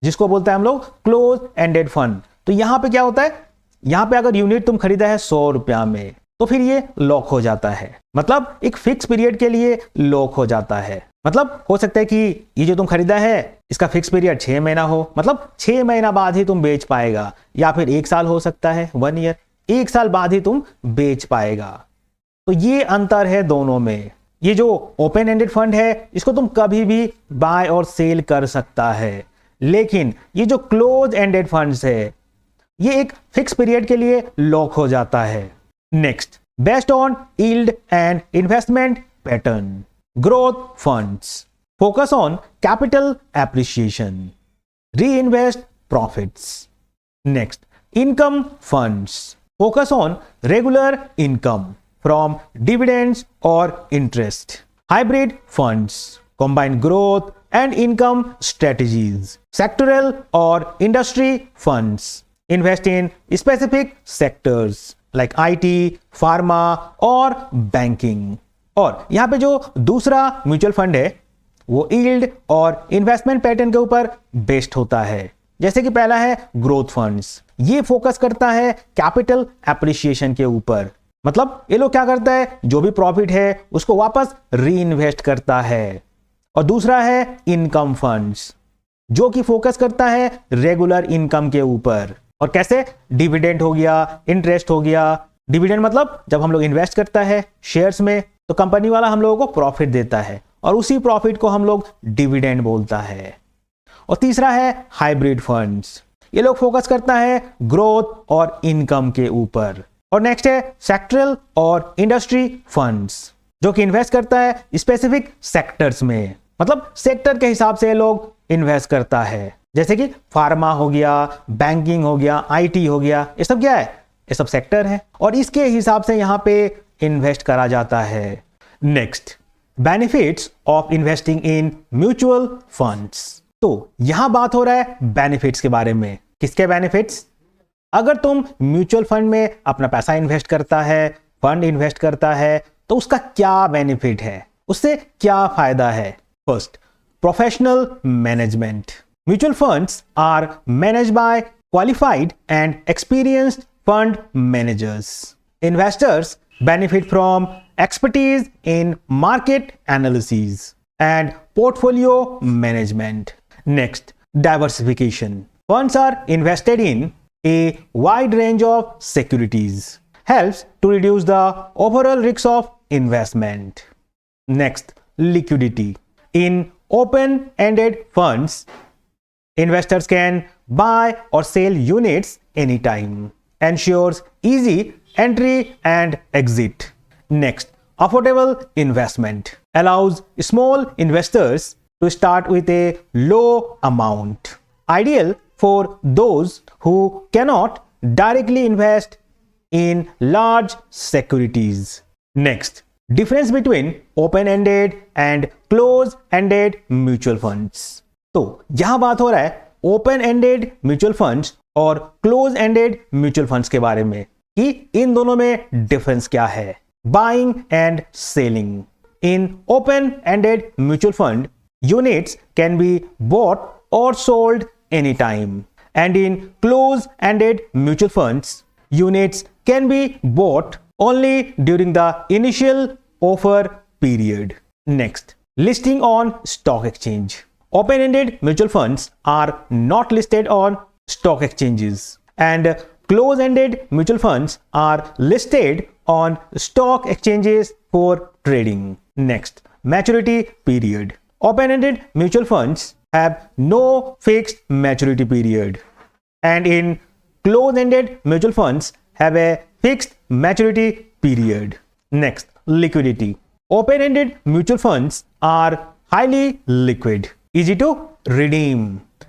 [SPEAKER 1] जिसको बोलते हैं हम लोग क्लोज एंडेड फंड, तो यहां पे क्या होता है, यहां पे अगर यूनिट तुम खरीदा है 100 रुपया में तो फिर ये लॉक हो जाता है, मतलब एक फिक्स पीरियड के लिए लॉक हो जाता है। मतलब हो सकता है कि ये जो तुम खरीदा है इसका फिक्स पीरियड 6 महीना हो, मतलब 6 महीना बाद ही तुम बेच पाएगा, या फिर 1 साल हो सकता है, 1 ईयर, 1 साल बाद ही तुम बेच पाएगा। तो ये अंतर है दोनों में। ये जो ओपन एंडेड फंड है इसको तुम कभी भी बाय और सेल कर सकता है, लेकिन ये जो क्लोज एंडेड फंड्स है ये एक फिक्स पीरियड के लिए लॉक हो जाता है। Next, based on yield and investment pattern. Growth funds focus on capital appreciation, reinvest profits. Next, income funds focus on regular income from dividends और interest. Hybrid funds combine growth and income strategies. Sectoral or industry funds invest in specific sectors like IT, pharma और banking. और यहाँ पे जो दूसरा mutual fund है वो yield और इन्वेस्टमेंट पैटर्न के ऊपर बेस्ड होता है। जैसे कि पहला है ग्रोथ फंड्स, ये फोकस करता है कैपिटल एप्रिसिएशन के ऊपर, मतलब ये लोग क्या करता है, जो भी प्रॉफिट है उसको वापस री इन्वेस्ट करता है। और दूसरा है इनकम फंड्स, जो कि फोकस करता है रेगुलर इनकम के ऊपर। और कैसे, डिविडेंड हो गया, इंटरेस्ट हो गया। डिविडेंड मतलब जब हम लोग इन्वेस्ट करता है शेयर्स में तो कंपनी वाला हम लोगों को प्रॉफिट देता है और उसी प्रॉफिट को हम लोग डिविडेंड बोलता है। और तीसरा है हाइब्रिड फंड्स, ये लोग फोकस करता है ग्रोथ और इनकम के ऊपर। और नेक्स्ट है सेक्टरल और इंडस्ट्री फंड्स, जो कि इन्वेस्ट करता है स्पेसिफिक सेक्टर्स में, मतलब सेक्टर के हिसाब से ये लोग इन्वेस्ट करता है। जैसे कि फार्मा हो गया, बैंकिंग हो गया, आईटी हो गया, ये सब क्या है, ये सब सेक्टर है और इसके हिसाब से यहां पे इन्वेस्ट करा जाता है। Next, benefits of investing in mutual funds. तो यहां बात हो रहा है बेनिफिट्स के बारे में। किसके बेनिफिट्स? अगर तुम म्यूचुअल फंड में अपना पैसा इन्वेस्ट करता है, फंड इन्वेस्ट करता है, तो उसका क्या बेनिफिट है, उससे क्या फायदा है? First, professional management. Mutual funds are managed by qualified and experienced fund managers. Investors benefit from expertise in market analysis and portfolio management. Next, diversification. Funds are invested in a wide range of securities. Helps to reduce the overall risk of investment. Next, liquidity. In open-ended funds, investors can buy or sell units anytime. Ensures easy entry and exit. Next, affordable investment. Allows small investors to start with a low amount. Ideal for those who cannot directly invest in large securities. Next, difference between open-ended and closed-ended mutual funds. तो यहां बात हो रहा है open ended mutual funds और close ended mutual funds के बारे में कि इन दोनों में डिफरेंस क्या है। Buying and selling. In open ended mutual fund, units can be bought और sold any time, and in close ended mutual funds, units can be bought only during the initial offer period. Next, listing on stock exchange. Open-ended mutual funds are not listed on stock exchanges, and close-ended mutual funds are listed on stock exchanges for trading. Next, maturity period. Open-ended mutual funds have no fixed maturity period, and in close-ended mutual funds have a fixed maturity period. Next, liquidity. Open-ended mutual funds are highly liquid, easy to redeem,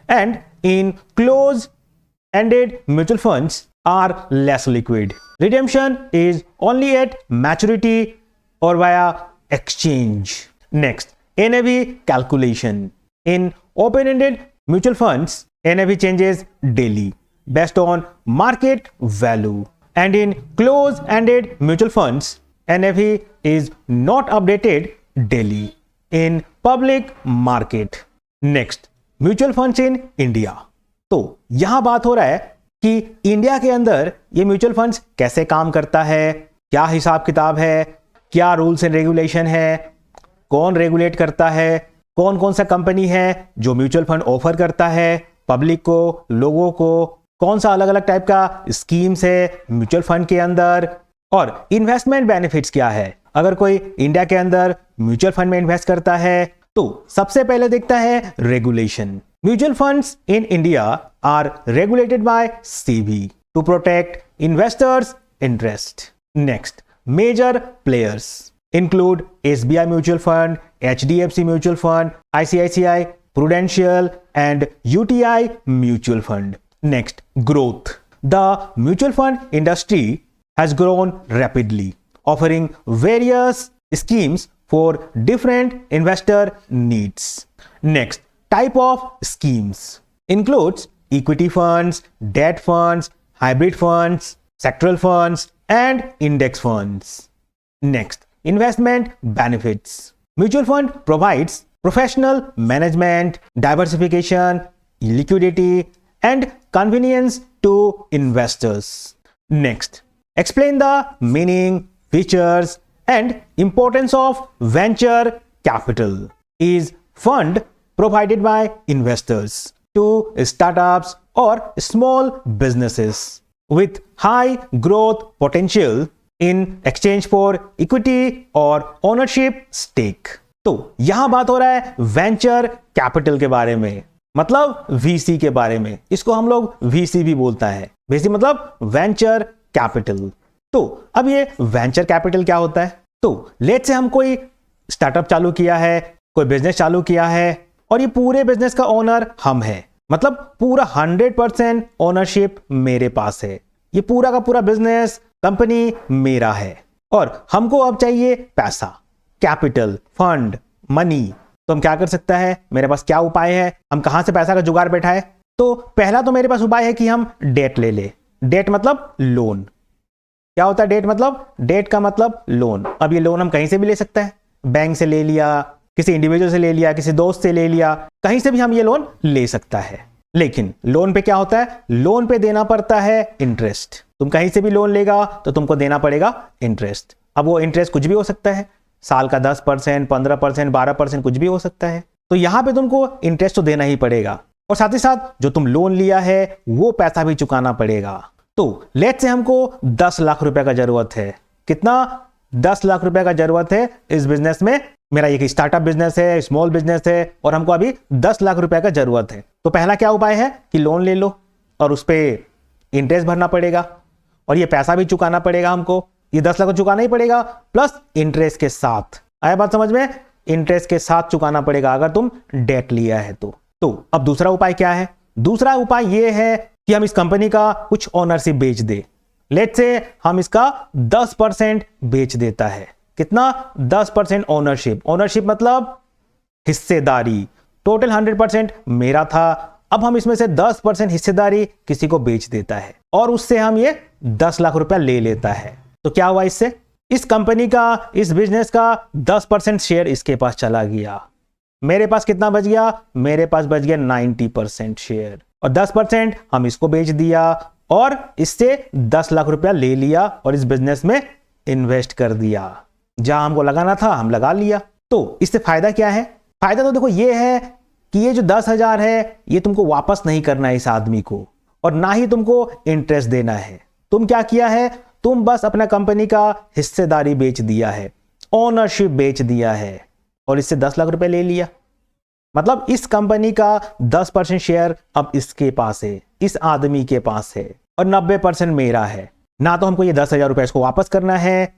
[SPEAKER 1] and in closed-ended mutual funds are less liquid. Redemption is only at maturity or via exchange. Next, NAV calculation. In open-ended mutual funds, NAV changes daily based on market value, and in closed-ended mutual funds, NAV is not updated daily in public market. Next, mutual funds in India. तो यहां बात हो रहा है कि India के अंदर ये म्यूचुअल फंड्स कैसे काम करता है, क्या हिसाब किताब है, क्या रूल्स एंड रेगुलेशन है, कौन रेगुलेट करता है, कौन कौन सा कंपनी है जो म्यूचुअल फंड ऑफर करता है पब्लिक को, लोगों को, कौन सा अलग अलग टाइप का स्कीम्स है म्यूचुअल फंड के अंदर, और इन्वेस्टमेंट बेनिफिट्स क्या है अगर कोई इंडिया के अंदर म्यूचुअल फंड में इन्वेस्ट करता है। तो सबसे पहले देखता है regulation. Mutual funds in India are regulated by SEBI to protect investors interest. Next, major players include SBI mutual fund, HDFC mutual fund, ICICI prudential and UTI mutual fund. Next, growth. The mutual fund industry has grown rapidly, offering various schemes for different investor needs. Next, type of schemes includes equity funds, debt funds, hybrid funds, sectoral funds, and index funds. Next, investment benefits. Mutual fund provides professional management, diversification, liquidity, and convenience to investors. Next, explain the meaning features and importance of venture capital is fund provided by investors to startups or small businesses with high growth potential in exchange for equity or ownership stake। तो यहां बात हो रहा है venture capital के बारे में, मतलब वीसी के बारे में। इसको हम लोग वीसी भी बोलता है, वीसी मतलब वेंचर कैपिटल। तो अब ये वेंचर कैपिटल क्या होता है? तो लेट्स से हम कोई स्टार्टअप चालू किया है, कोई बिजनेस चालू किया है और ये पूरे बिजनेस का ओनर हम हैं, मतलब पूरा 100% ओनरशिप मेरे पास है। ये पूरा का पूरा बिजनेस कंपनी मेरा है और हमको अब चाहिए पैसा, कैपिटल, फंड, मनी। तो हम क्या कर सकता है? मेरे पास क्या उपाय है? हम कहां से पैसा का जुगाड़ बैठाए? तो पहला तो मेरे पास उपाय है कि हम डेट ले ले। डेट मतलब लोन। क्या होता है डेट मतलब? डेट का मतलब लोन। अब ये लोन हम कहीं से भी ले सकते हैं, बैंक से ले लिया, किसी इंडिविजुअल से ले लिया, किसी दोस्त से ले लिया, कहीं से भी हम ये लोन ले सकता है। लेकिन लोन पे क्या होता है? लोन पे देना पड़ता है इंटरेस्ट। तुम कहीं से भी लोन लेगा तो तुमको देना पड़ेगा इंटरेस्ट। अब वो इंटरेस्ट कुछ भी हो सकता है, साल का 10%, 15%, 12%, कुछ भी हो सकता है। तो यहां पे तुमको इंटरेस्ट तो देना ही पड़ेगा और साथ ही साथ जो तुम लोन लिया है वो पैसा भी चुकाना पड़ेगा। तो लेट्स से हमको 10 लाख रुपए का जरूरत है। कितना? 10 लाख रुपए का जरूरत है इस बिजनेस में। मेरा एक स्टार्टअप बिजनेस है, स्मॉल बिजनेस है और हमको अभी 10 लाख रुपए का जरूरत है। तो पहला क्या उपाय है कि लोन ले लो और उस पर इंटरेस्ट भरना पड़ेगा और ये पैसा भी चुकाना पड़ेगा हमको। ये 10 लाख को चुकाना ही पड़ेगा प्लस इंटरेस्ट के साथ। आया बात समझ में? इंटरेस्ट के साथ चुकाना पड़ेगा अगर तुम डेट लिया है तो अब दूसरा उपाय क्या है? दूसरा उपाय ये है कि हम इस कंपनी का कुछ ओनरशिप बेच दे। लेट्स से हम इसका 10% बेच देता है। कितना? 10% ओनरशिप। ओनरशिप मतलब हिस्सेदारी। टोटल 100% मेरा था, अब हम इसमें से 10% हिस्सेदारी किसी को बेच देता है और उससे हम ये 10 लाख रुपया ले लेता है। तो क्या हुआ इससे? इस कंपनी का, इस बिजनेस का 10% शेयर इसके पास चला गया। मेरे पास कितना बच गया? मेरे पास बच गया 90% शेयर और 10% हम इसको बेच दिया और इससे 10 लाख रुपया ले लिया और इस बिजनेस में इन्वेस्ट कर दिया। जहां हमको लगाना था हम लगा लिया। तो इससे फायदा क्या है? फायदा तो देखो ये है कि ये जो 10,000 है ये तुमको वापस नहीं करना है इस आदमी को और ना ही तुमको इंटरेस्ट देना है। तुम क्या किया है? तुम बस अपना कंपनी का हिस्सेदारी बेच दिया है, ओनरशिप बेच दिया है और इससे 10 लाख रुपए ले लिया। मतलब इस कंपनी का 10% शेयर अब इसके पास है, इस आदमी के पास है और 90% मेरा है। ना तो हमको ये 10,000 रुपए इसको वापस करना है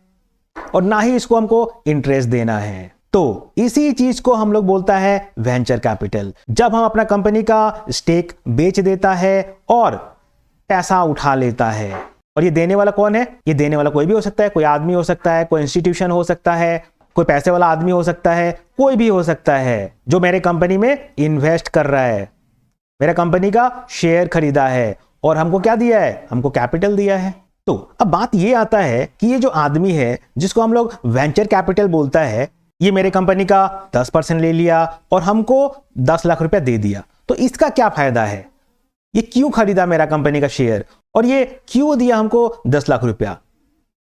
[SPEAKER 1] और ना ही इसको हमको इंटरेस्ट देना है। तो इसी चीज को हम लोग बोलता है वेंचर कैपिटल। जब हम अपना कंपनी का स्टेक बेच देता है और पैसा उठा लेता है। और ये देने वाला कौन है? ये देने वाला कोई भी हो सकता है, कोई आदमी हो सकता है, कोई इंस्टीट्यूशन हो सकता है, कोई पैसे वाला आदमी हो सकता है, कोई भी हो सकता है जो मेरे कंपनी में इन्वेस्ट कर रहा है, मेरा कंपनी का शेयर खरीदा है और हमको क्या दिया है? हमको कैपिटल दिया है। तो अब बात ये आता है कि ये जो आदमी है जिसको हम लोग वेंचर कैपिटल बोलता है, ये मेरे कंपनी का 10% ले लिया और हमको 10 लाख रुपया दे दिया। तो इसका क्या फायदा है? ये क्यों खरीदा मेरा कंपनी का शेयर और ये क्यों दिया हमको 10 लाख रुपया?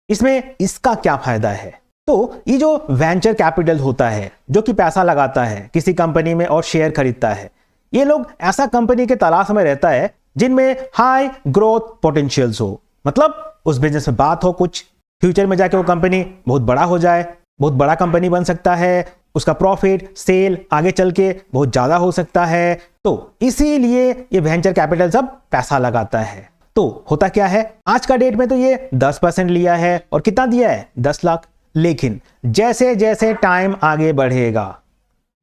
[SPEAKER 1] इसमें इसका क्या फायदा है? तो ये जो वेंचर कैपिटल होता है जो कि पैसा लगाता है किसी कंपनी में और शेयर खरीदता है, ये लोग ऐसा कंपनी के तलाश में रहता है जिनमें हाई ग्रोथ पोटेंशियल्स हो। मतलब उस बिजनेस में बात हो कुछ फ्यूचर में जाके वो कंपनी बहुत बड़ा हो जाए, बहुत बड़ा कंपनी बन सकता है, उसका प्रॉफिट सेल आगे चल के बहुत ज्यादा हो सकता है। तो इसीलिए ये वेंचर कैपिटल सब पैसा लगाता है। तो होता क्या है? आज का डेट में तो ये 10% लिया है और कितना दिया है? 10 लाख। लेकिन जैसे जैसे टाइम आगे बढ़ेगा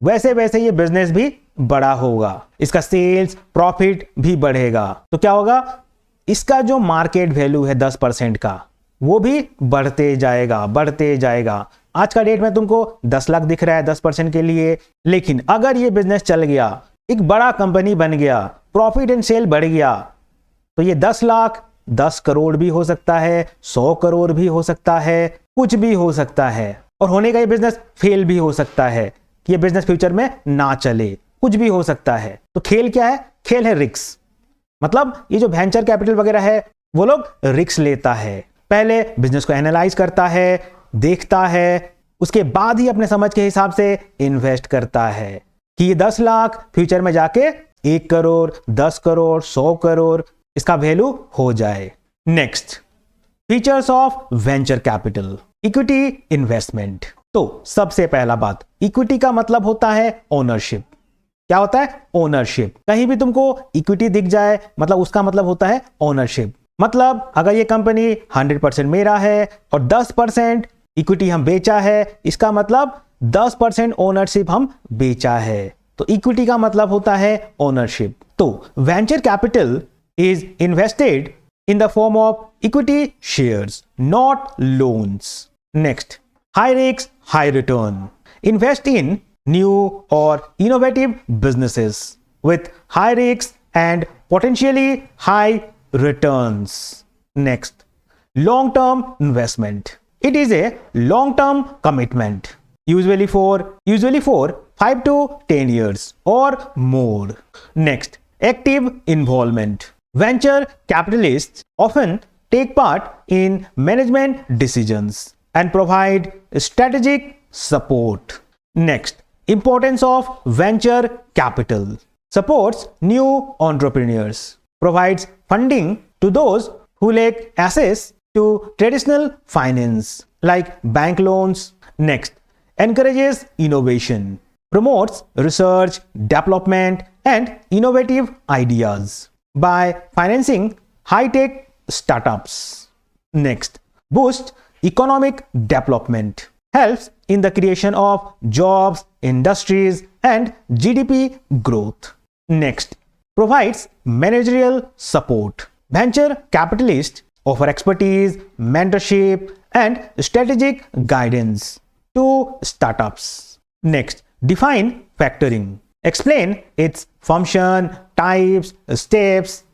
[SPEAKER 1] वैसे वैसे ये बिजनेस भी बड़ा होगा, इसका सेल्स प्रॉफिट भी बढ़ेगा। तो क्या होगा? इसका जो मार्केट वैल्यू है 10% का वो भी बढ़ते जाएगा, बढ़ते जाएगा। आज का डेट में तुमको 10 लाख दिख रहा है 10% के लिए, लेकिन अगर ये बिजनेस चल गया, एक बड़ा कंपनी बन गया, प्रॉफिट एंड सेल बढ़ गया, तो ये 10 लाख 10 करोड़ भी हो सकता है, 100 करोड़ भी हो सकता है, कुछ भी हो सकता है। और होने का ये बिजनेस फेल भी हो सकता है कि ये बिजनेस फ्यूचर में ना चले, कुछ भी हो सकता है। तो खेल क्या है? खेल है रिस्क। मतलब ये जो वेंचर कैपिटल वगैरह है वो लोग रिस्क लेता है, पहले बिजनेस को एनालाइज करता है, देखता है, उसके बाद ही अपने समझ के हिसाब से इन्वेस्ट करता है कि ये 10 लाख फ्यूचर में जाके 1 करोड़, 10 करोड़, 100 करोड़ इसका वैल्यू हो जाए। Next, features of venture capital, equity investment. तो सबसे पहला बात, इक्विटी का मतलब होता है ओनरशिप। क्या होता है? ओनरशिप। कहीं भी तुमको इक्विटी दिख जाए मतलब उसका मतलब होता है ओनरशिप। मतलब अगर ये कंपनी 100% मेरा है और 10% इक्विटी हम बेचा है, इसका मतलब 10% ओनरशिप हम बेचा है। तो इक्विटी का मतलब होता है ओनरशिप। तो venture capital is invested in the form of equity shares, not loans. Next, high risk, high return. Invest in new or innovative businesses with high risks and potentially high returns. Next, long-term investment. It is a long-term commitment, usually for 5 to 10 years or more. Next, active involvement. Venture capitalists often take part in management decisions and provide strategic support. Next, importance of venture capital. Supports new entrepreneurs, provides funding to those who lack access to traditional finance like bank loans. Next, encourages innovation, promotes research, development and innovative ideas by financing high-tech startups. Next, boosts economic development, helps in the creation of jobs, industries, and GDP growth. Next, provides managerial support. Venture capitalists offer expertise, mentorship, and strategic guidance to startups. Next, define factoring. Explain its function, types, steps,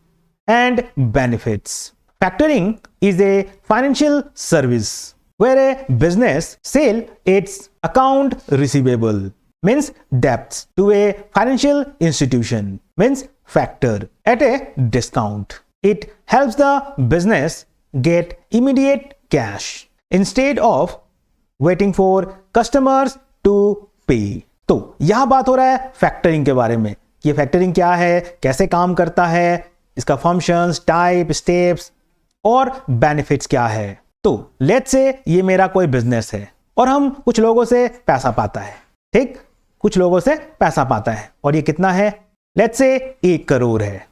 [SPEAKER 1] and benefits. Factoring is a financial service where a business sells its account receivable, means debts, to a financial institution, means factor, at a discount. It helps the business get immediate cash instead of waiting for customers to pay. तो यह बात हो रहा है factoring के बारे में कि फैक्टरिंग क्या है, कैसे काम करता है, इसका फंक्शंस, टाइप, स्टेप्स और बेनिफिट्स क्या है। तो लेट्स से ये मेरा कोई बिजनेस है और हम कुछ लोगों से पैसा पाता है, ठीक, कुछ लोगों से पैसा पाता है और ये कितना है? लेट्स से 1 करोड़ है।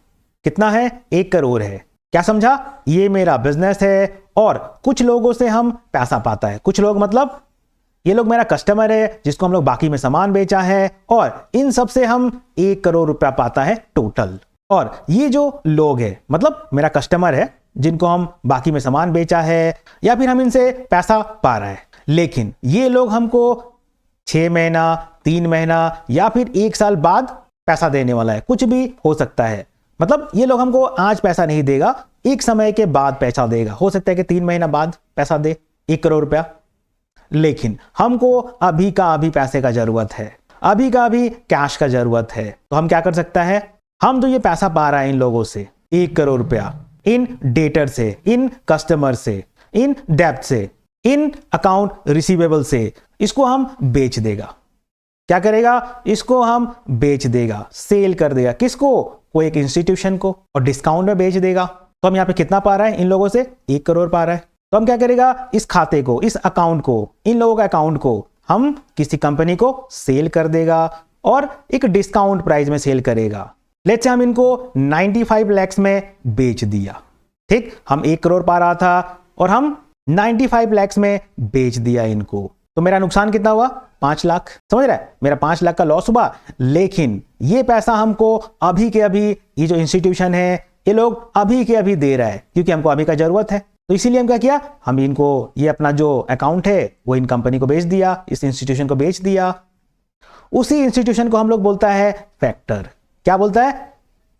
[SPEAKER 1] कितना है? 1 करोड़ है। क्या समझा? ये मेरा बिजनेस है और कुछ लोगों से हम पैसा पाता है। कुछ लोग मतलब ये लोग मेरा कस्टमर है जिसको हम लोग बाकी में सामान बेचा है और इन सब से हम 1 करोड़ रुपया पाता है टोटल। और ये जो लोग है मतलब मेरा कस्टमर है जिनको हम बाकी में सामान बेचा है या फिर हम इनसे पैसा पा रहा है, लेकिन ये लोग हमको 6 महीना, 3 महीना या फिर 1 साल बाद पैसा देने वाला है, कुछ भी हो सकता है। मतलब ये लोग हमको आज पैसा नहीं देगा, एक समय के बाद पैसा देगा। हो सकता है कि 3 महीना बाद पैसा दे 1 करोड़ रुपया, लेकिन हमको अभी का अभी पैसे का जरूरत है, अभी का अभी कैश का जरूरत है। तो हम क्या कर सकता है? हम तो ये पैसा पा रहा है इन लोगों से 1 करोड़ रुपया, इन डेटर से, इन कस्टमर से, इन डेब्ट से, इन अकाउंट रिसीवेबल से, इसको हम बेच देगा। क्या करेगा? इसको हम बेच देगा, सेल कर देगा। किसको? कोई एक इंस्टीट्यूशन को, और डिस्काउंट में बेच देगा। तो हम यहाँ पे कितना पा रहा है? इन लोगों से 1 करोड़ पा रहा है। तो हम क्या करेगा? इस खाते को, इस अकाउंट को, इन लोगों का अकाउंट को हम किसी कंपनी को सेल कर देगा और एक डिस्काउंट प्राइस में सेल करेगा। लेट्स से हम इनको 95 लाख में बेच दिया, ठीक, हम 1 करोड़ पा रहा था और हम 95 लाख में बेच दिया इनको। तो मेरा नुकसान कितना हुआ? 5 लाख। समझ रहा है? मेरा 5 लाख का लॉस हुआ, लेकिन ये पैसा हमको अभी के अभी, ये जो इंस्टीट्यूशन है ये लोग अभी के अभी दे रहा है क्योंकि हमको अभी का जरूरत है। तो इसीलिए हम क्या किया? हम इनको ये अपना जो अकाउंट है वो इन कंपनी को बेच दिया, इस इंस्टीट्यूशन को बेच दिया। उसी इंस्टीट्यूशन को हम लोग बोलता है फैक्टर। क्या बोलता है?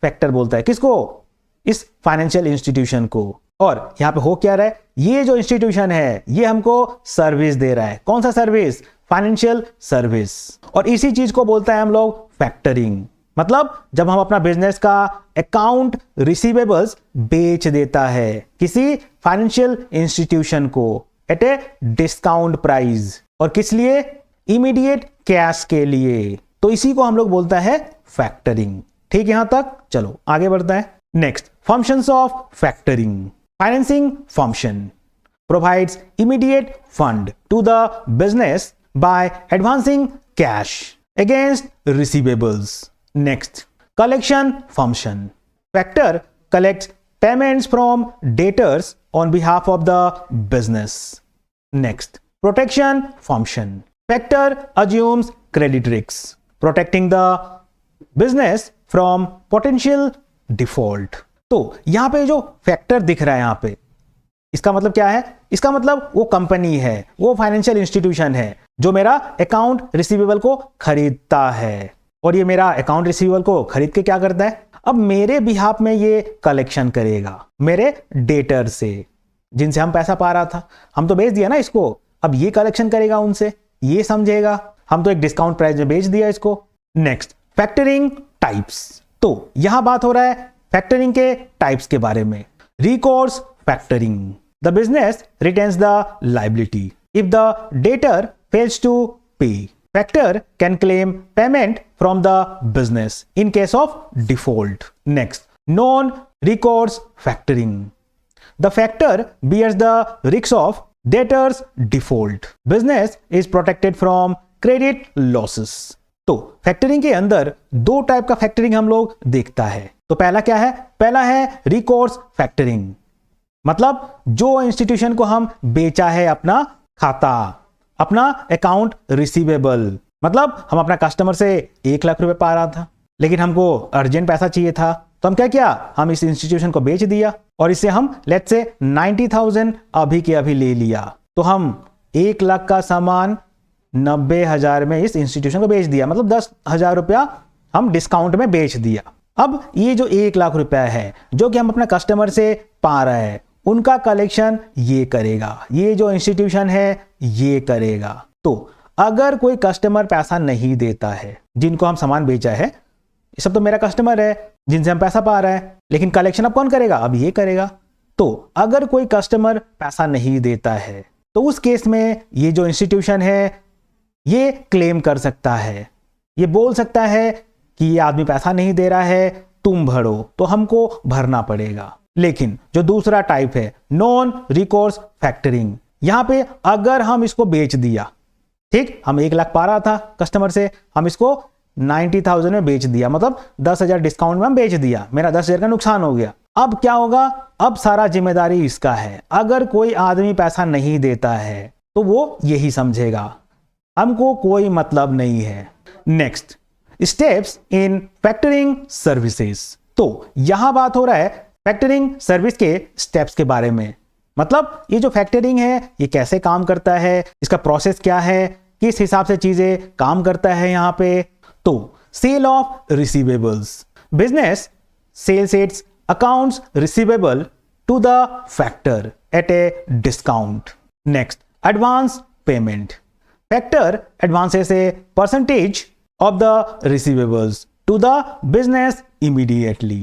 [SPEAKER 1] फैक्टर बोलता है। किसको? इस फाइनेंशियल इंस्टीट्यूशन को। और यहां पे हो क्या रहा है? ये जो इंस्टीट्यूशन है ये हमको सर्विस दे रहा है। कौन सा सर्विस? Financial service. और इसी चीज को बोलता है हम लोग फैक्टरिंग। मतलब जब हम अपना बिजनेस का अकाउंट रिसीवेबल्स बेच देता है किसी फाइनेंशियल इंस्टीट्यूशन को, एट ए डिस्काउंट प्राइस। और किस लिए? इमीडिएट कैश के लिए। तो इसी को हम लोग बोलता है फैक्टरिंग। ठीक, यहां तक। चलो आगे बढ़ता है। Next, functions of factoring. Financing function provides immediate fund to the business by advancing cash against receivables. Next, collection function. Factor collects payments from debtors on behalf of the business. Next, protection function. Factor assumes credit risks, protecting the business from potential default. तो यहां पे जो factor दिख रहा है यहां पे, इसका मतलब क्या है? इसका मतलब वो कंपनी है, वो फाइनेंशियल इंस्टीट्यूशन है जो मेरा अकाउंट रिसीवेबल को खरीदता है। और ये मेरा अकाउंट रिसीवेबल को खरीद के क्या करता है? अब मेरे बिहाफ में ये कलेक्शन करेगा मेरे डेटर से, जिनसे हम पैसा पा रहा था। हम तो बेच दिया ना इसको, अब ये कलेक्शन करेगा उनसे, ये समझेगा। हम तो एक डिस्काउंट प्राइस में बेच दिया इसको। Next, factoring types. तो यहां बात हो रहा है फैक्टरिंग के टाइप्स के बारे में। Recourse factoring, the business retains the liability if the debtor fails to pay. Factor can claim payment from the business in case of default. Next, non-recourse factoring. The factor bears the risk of debtor's default. Business is protected from credit losses. तो factoring के अंदर दो type का factoring हम लोग देखता है। तो पहला क्या है? पहला है रिकोर्स फैक्टरिंग, मतलब जो इंस्टीट्यूशन को हम बेचा है अपना खाता, अपना अकाउंट रिसीवेबल, मतलब हम अपना कस्टमर से 1 लाख रुपए पा रहा था, लेकिन हमको अर्जेंट पैसा चाहिए था, तो हम क्या किया? हम इस इंस्टीट्यूशन को बेच दिया और इससे हम लेट्स से 90,000 अभी के अभी ले लिया। तो हम 1 लाख का सामान 90,000 में इस इंस्टीट्यूशन को बेच दिया, मतलब 10,000 रुपया हम डिस्काउंट में बेच दिया। अब ये जो 1 लाख रुपया है जो कि हम अपना कस्टमर से पा रहे हैं, उनका कलेक्शन ये करेगा, ये जो इंस्टीट्यूशन है ये करेगा। तो अगर कोई कस्टमर पैसा नहीं देता है, जिनको हम सामान बेचा है, ये सब तो मेरा कस्टमर है जिनसे हम पैसा पा रहे हैं, लेकिन कलेक्शन अब कौन करेगा? अब ये करेगा। तो अगर कोई कस्टमर पैसा नहीं देता है तो उस केस में ये जो इंस्टीट्यूशन है ये क्लेम कर सकता है, ये बोल सकता है कि ये आदमी पैसा नहीं दे रहा है, तुम भरो, तो हमको भरना पड़ेगा। लेकिन जो दूसरा टाइप है नॉन रिकोर्स फैक्टरिंग, यहां पे अगर हम इसको बेच दिया, ठीक, हम 1 लाख पा रहा था कस्टमर से, हम इसको 90,000 में बेच दिया, मतलब 10,000 डिस्काउंट में हम बेच दिया, मेरा 10,000 का नुकसान हो गया। अब क्या होगा? अब सारा जिम्मेदारी इसका है। अगर कोई आदमी पैसा नहीं देता है तो वो यही समझेगा, हमको कोई मतलब नहीं है। Next, steps in factoring services. तो यहां बात हो रहा है फैक्टरिंग सर्विस के स्टेप्स के बारे में, मतलब ये जो फैक्टरिंग है ये कैसे काम करता है, इसका प्रोसेस क्या है, किस हिसाब से चीजें काम करता है यहां पे। तो sale of receivables, business sells its accounts receivable to the factor at a discount. Next, advance payment, factor advances a percentage of the receivables to the business immediately.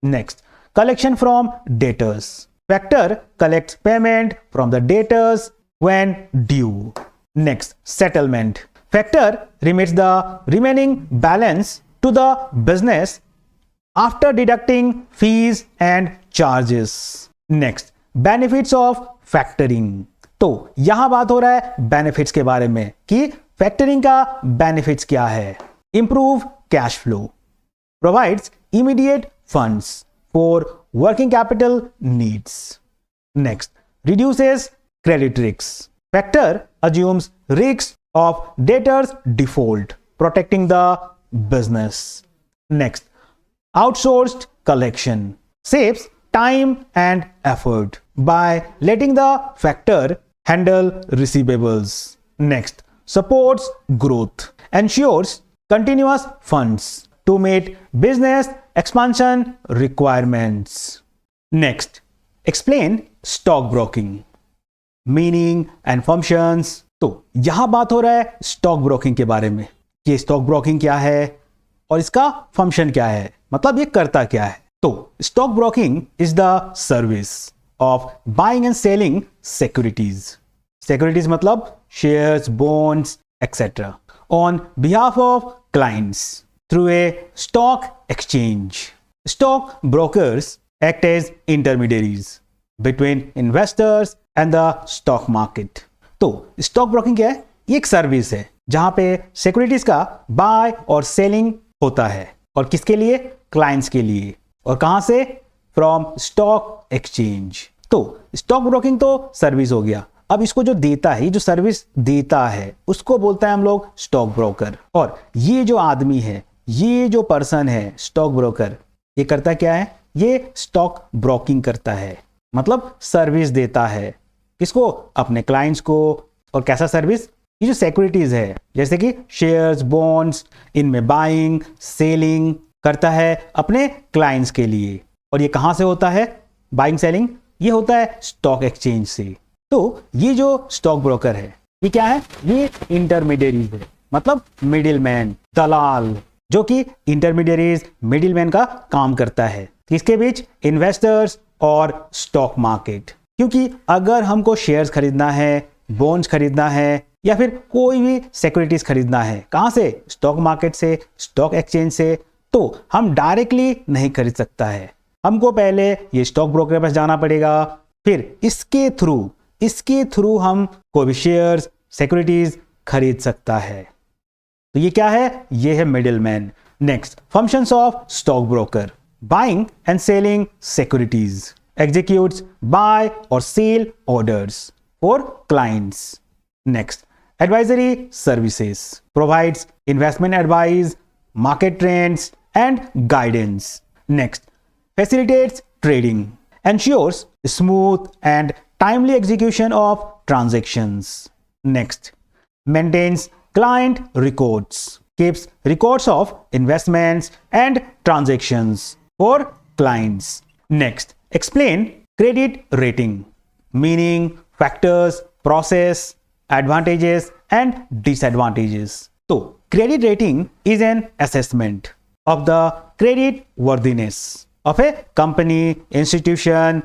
[SPEAKER 1] Next, collection from debtors. Factor collects payment from the debtors when due. Next, settlement. Factor remits the remaining balance to the business after deducting fees and charges. Next, benefits of factoring. तो यहां बात हो रहा है benefits के बारे में कि फैक्टरिंग का बेनिफिट्स क्या है। Improve cash flow, provides immediate funds for working capital needs. Next, reduces credit risk, factor assumes risk of debtors default, protecting the business. Next, outsourced collection, saves time and effort by letting the factor handle receivables. Next, supports growth, ensures continuous funds to meet business expansion requirements. Next, explain stock broking, meaning and functions. तो यहां बात हो रहा है stock broking के बारे में कि स्टॉक ब्रोकिंग क्या है और इसका फंक्शन क्या है, मतलब ये करता क्या है। तो stock broking is the service of buying and selling securities. Securities मतलब shares, bonds etcetera, on behalf of clients through a stock exchange. Stock brokers act as intermediaries between investors and the stock market. तो stock broking क्या है? ये एक service है जहां पे securities का बाय और सेलिंग होता है, और किसके लिए? क्लाइंट्स के लिए। और कहां से? From stock exchange. तो स्टॉक ब्रोकिंग तो सर्विस हो गया। अब इसको जो देता है, ये जो सर्विस देता है, उसको बोलता है हम लोग स्टॉक ब्रोकर। और ये जो आदमी है, ये जो पर्सन है स्टॉक ब्रोकर, ये करता क्या है? ये स्टॉक ब्रोकिंग करता है, मतलब सर्विस देता है। किसको? अपने क्लाइंट्स को। और कैसा सर्विस? ये जो सिक्योरिटीज है जैसे कि शेयर्स, बॉन्ड्स, इनमें बाइंग सेलिंग करता है अपने क्लाइंट्स के लिए। और ये कहां से होता है बाइंग सेलिंग? ये होता है स्टॉक एक्सचेंज से। तो ये जो स्टॉक ब्रोकर है, ये क्या है? ये इंटरमीडियरीज है, मतलब मिडिलमैन, दलाल, जो कि इंटरमीडियरीज, मिडिलमैन का काम करता है किसके बीच? इन्वेस्टर्स और स्टॉक मार्केट। क्योंकि अगर हमको शेयर्स खरीदना है, बॉन्ड्स खरीदना है, या फिर कोई भी सिक्योरिटीज खरीदना है, कहां से? स्टॉक मार्केट से, स्टॉक एक्सचेंज से, तो हम डायरेक्टली नहीं खरीद सकता है। हमको पहले ये स्टॉक ब्रोकर के पास जाना पड़ेगा, फिर इसके थ्रू हम कोई भी शेयर्स, सिक्योरिटीज खरीद सकता है। तो ये क्या है? ये है middleman. Next, functions of stock broker: buying and selling securities, executes buy or sell orders for clients. Next, advisory services, provides investment advice, market trends and guidance. Next, facilitates trading, ensures smooth and timely execution of transactions. Next, maintains client records, keeps records of investments and transactions for clients. Next, explain credit rating, meaning, factors, process, advantages and disadvantages. So, credit rating is an assessment of the credit worthiness of a company, institution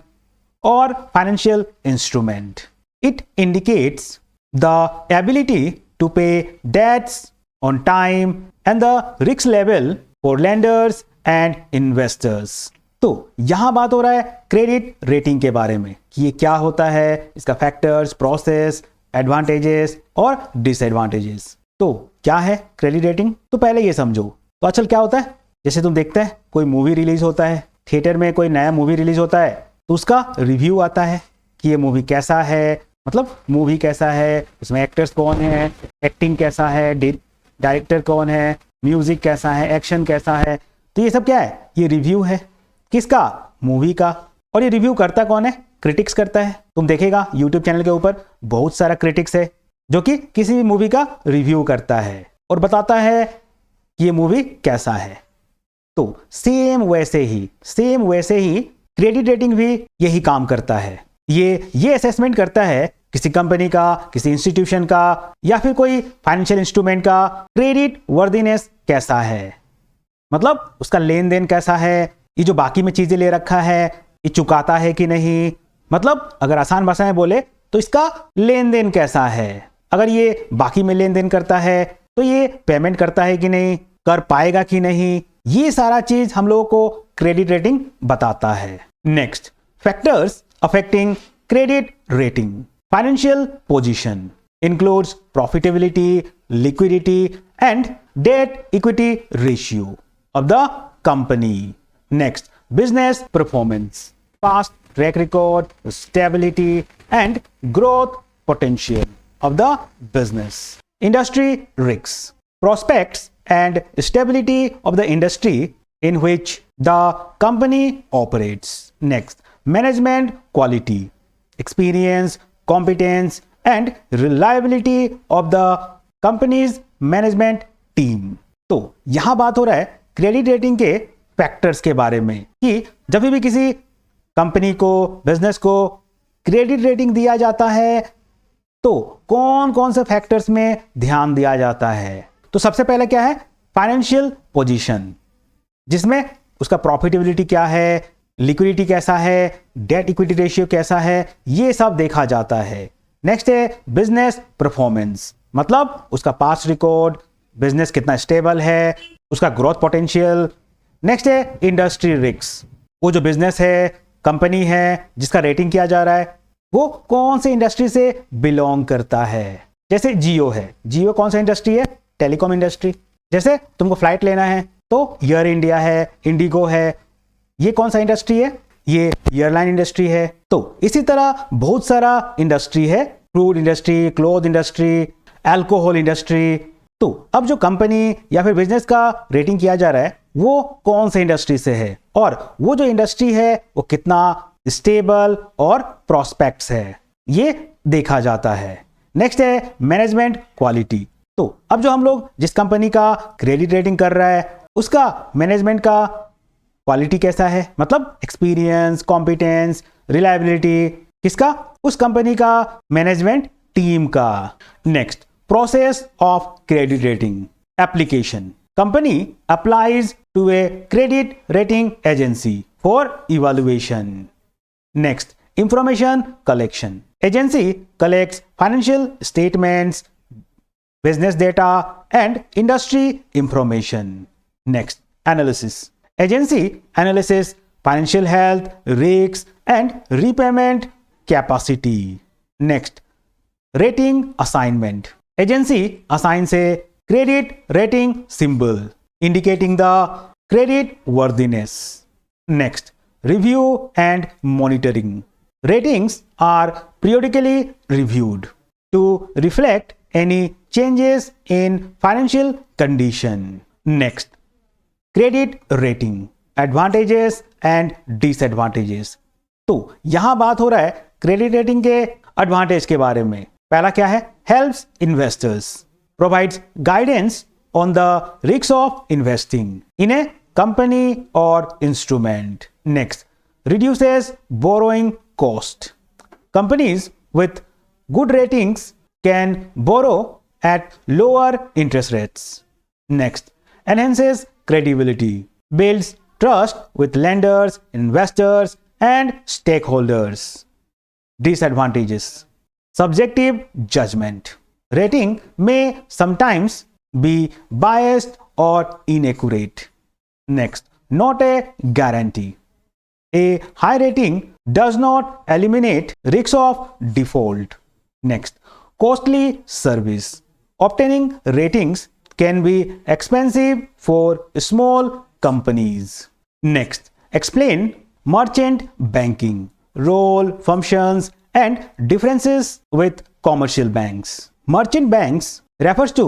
[SPEAKER 1] or financial instrument. It indicates the ability to pay debts on time and the risk level for lenders and investors. तो यहां बात हो रहा है credit rating के बारे में कि ये क्या होता है, इसका फैक्टर्स, प्रोसेस, एडवांटेजेस और डिसएडवांटेजेस। तो क्या है क्रेडिट रेटिंग? तो पहले ये समझो। तो आजकल क्या होता है, जैसे तुम देखते हैं कोई मूवी रिलीज होता है, थिएटर में कोई नया मूवी रिलीज होता है, तो उसका रिव्यू आता है कि ये मूवी कैसा है, मतलब मूवी कैसा है, उसमें एक्टर्स कौन है, एक्टिंग कैसा है, डायरेक्टर कौन है, म्यूजिक कैसा है, एक्शन कैसा है। तो ये सब क्या है? ये रिव्यू है। किसका? मूवी का। और ये रिव्यू करता कौन है? क्रिटिक्स करता है। तुम देखेगा यूट्यूब चैनल के ऊपर बहुत सारा क्रिटिक्स है जो कि किसी भी मूवी का रिव्यू करता है और बताता है कि ये मूवी कैसा है। तो सेम वैसे ही क्रेडिट रेटिंग भी यही काम करता है। ये असेसमेंट करता है किसी कंपनी का, किसी इंस्टीट्यूशन का या फिर कोई फाइनेंशियल इंस्ट्रूमेंट का क्रेडिट वर्दीनेस कैसा है, मतलब उसका लेन देन कैसा है, ये जो बाकी में चीजें ले रखा है ये चुकाता है कि नहीं, मतलब अगर आसान भाषा में बोले तो इसका लेन देन कैसा है। अगर ये बाकी में लेन देन करता है तो ये पेमेंट करता है कि नहीं, कर पाएगा कि नहीं, ये सारा चीज हम लोगों को क्रेडिट रेटिंग बताता है। Next, factors affecting credit rating: financial position includes profitability, liquidity and debt equity ratio of the company. Next, business performance, past track record, stability and growth potential of the business. Industry risks, prospects and stability of the industry in which the company operates. Next, management quality, experience, competence and reliability of the company's management team. तो यहां बात हो रहा है credit rating के factors के बारे में कि जब भी किसी कंपनी को, बिजनेस को क्रेडिट रेटिंग दिया जाता है तो कौन कौन से फैक्टर्स में ध्यान दिया जाता है। तो सबसे पहले क्या है? फाइनेंशियल पोजीशन, जिसमें उसका प्रॉफिटेबिलिटी क्या है, लिक्विडिटी कैसा है, डेट इक्विटी रेशियो कैसा है, ये सब देखा जाता है। नेक्स्ट है बिजनेस परफॉर्मेंस, मतलब उसका पास्ट रिकॉर्ड, बिजनेस कितना स्टेबल है, उसका ग्रोथ पोटेंशियल। नेक्स्ट है इंडस्ट्री रिस्क, वो जो बिजनेस है, कंपनी है जिसका रेटिंग किया जा रहा है, वो कौन से इंडस्ट्री से बिलोंग करता है। जैसे जियो है, जियो कौन सा इंडस्ट्री है, टेलीकॉम इंडस्ट्री। जैसे तुमको फ्लाइट लेना है तो एयर इंडिया है, इंडिगो है, ये कौन सा इंडस्ट्री है, ये एयरलाइन इंडस्ट्री है। तो इसी तरह बहुत सारा इंडस्ट्री है, food industry, cloth industry, alcohol industry. तो अब जो कंपनी या फिर बिजनेस का रेटिंग किया जा रहा है वो कौन से इंडस्ट्री से है, और वो जो इंडस्ट्री है वो कितना स्टेबल और प्रॉस्पेक्ट्स है, ये देखा जाता है। नेक्स्ट है मैनेजमेंट क्वालिटी। तो अब जो हम लोग जिस कंपनी का क्रेडिट रेटिंग कर रहा है उसका मैनेजमेंट का क्वालिटी कैसा है, मतलब एक्सपीरियंस, कॉम्पिटेंस, रिलायबिलिटी, किसका, उस कंपनी का मैनेजमेंट टीम का। Next process of credit rating application. Company applies to a credit rating agency for evaluation. Next information collection. Agency collects financial statements, business data, and industry information. Next, analysis. Agency analyzes financial health, risks, and repayment capacity. Next, rating assignment. Agency assigns a credit rating symbol indicating the credit worthiness. Next, review and monitoring. Ratings are periodically reviewed to reflect any changes in financial condition. Next, credit rating advantages and disadvantages. तो यहां बात हो रहा है credit rating के advantage के बारे में। पहला क्या है, helps investors, provides guidance on the risks of investing in a company or instrument. Next, reduces borrowing cost. Companies with good ratings can borrow at lower interest rates. Next, enhances credibility, builds trust with lenders, investors, and stakeholders. Disadvantages: subjective judgment. Rating may sometimes be biased or inaccurate. Next, not a guarantee. A high rating does not eliminate risks of default. Next, costly service. Obtaining ratings can be expensive for small companies. Next, explain merchant banking, role, functions, and differences with commercial banks. Merchant banks refers to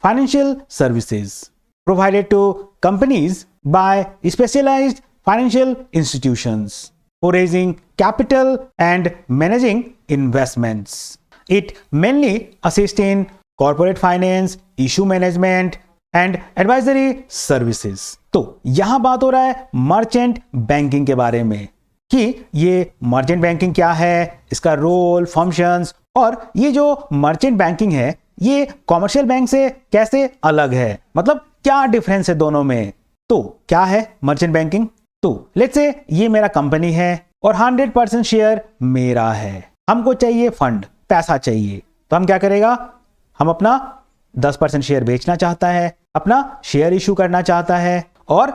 [SPEAKER 1] financial services provided to companies by specialized financial institutions for raising capital and managing investments. It mainly assists in corporate finance, issue management and advisory services. तो यहां बात हो रहा है merchant banking के बारे में कि ये मर्चेंट बैंकिंग क्या है, इसका रोल, फंक्शंस, और ये जो मर्चेंट बैंकिंग है ये कॉमर्शियल बैंक से कैसे अलग है, मतलब क्या डिफरेंस है दोनों में। तो क्या है मर्चेंट बैंकिंग, तो लेट्स से ये मेरा कंपनी है और 100% शेयर मेरा है, हमको चाहिए फंड, पैसा चाहिए, तो हम क्या करेगा, हम अपना 10% शेयर बेचना चाहता है, अपना शेयर इशू करना चाहता है और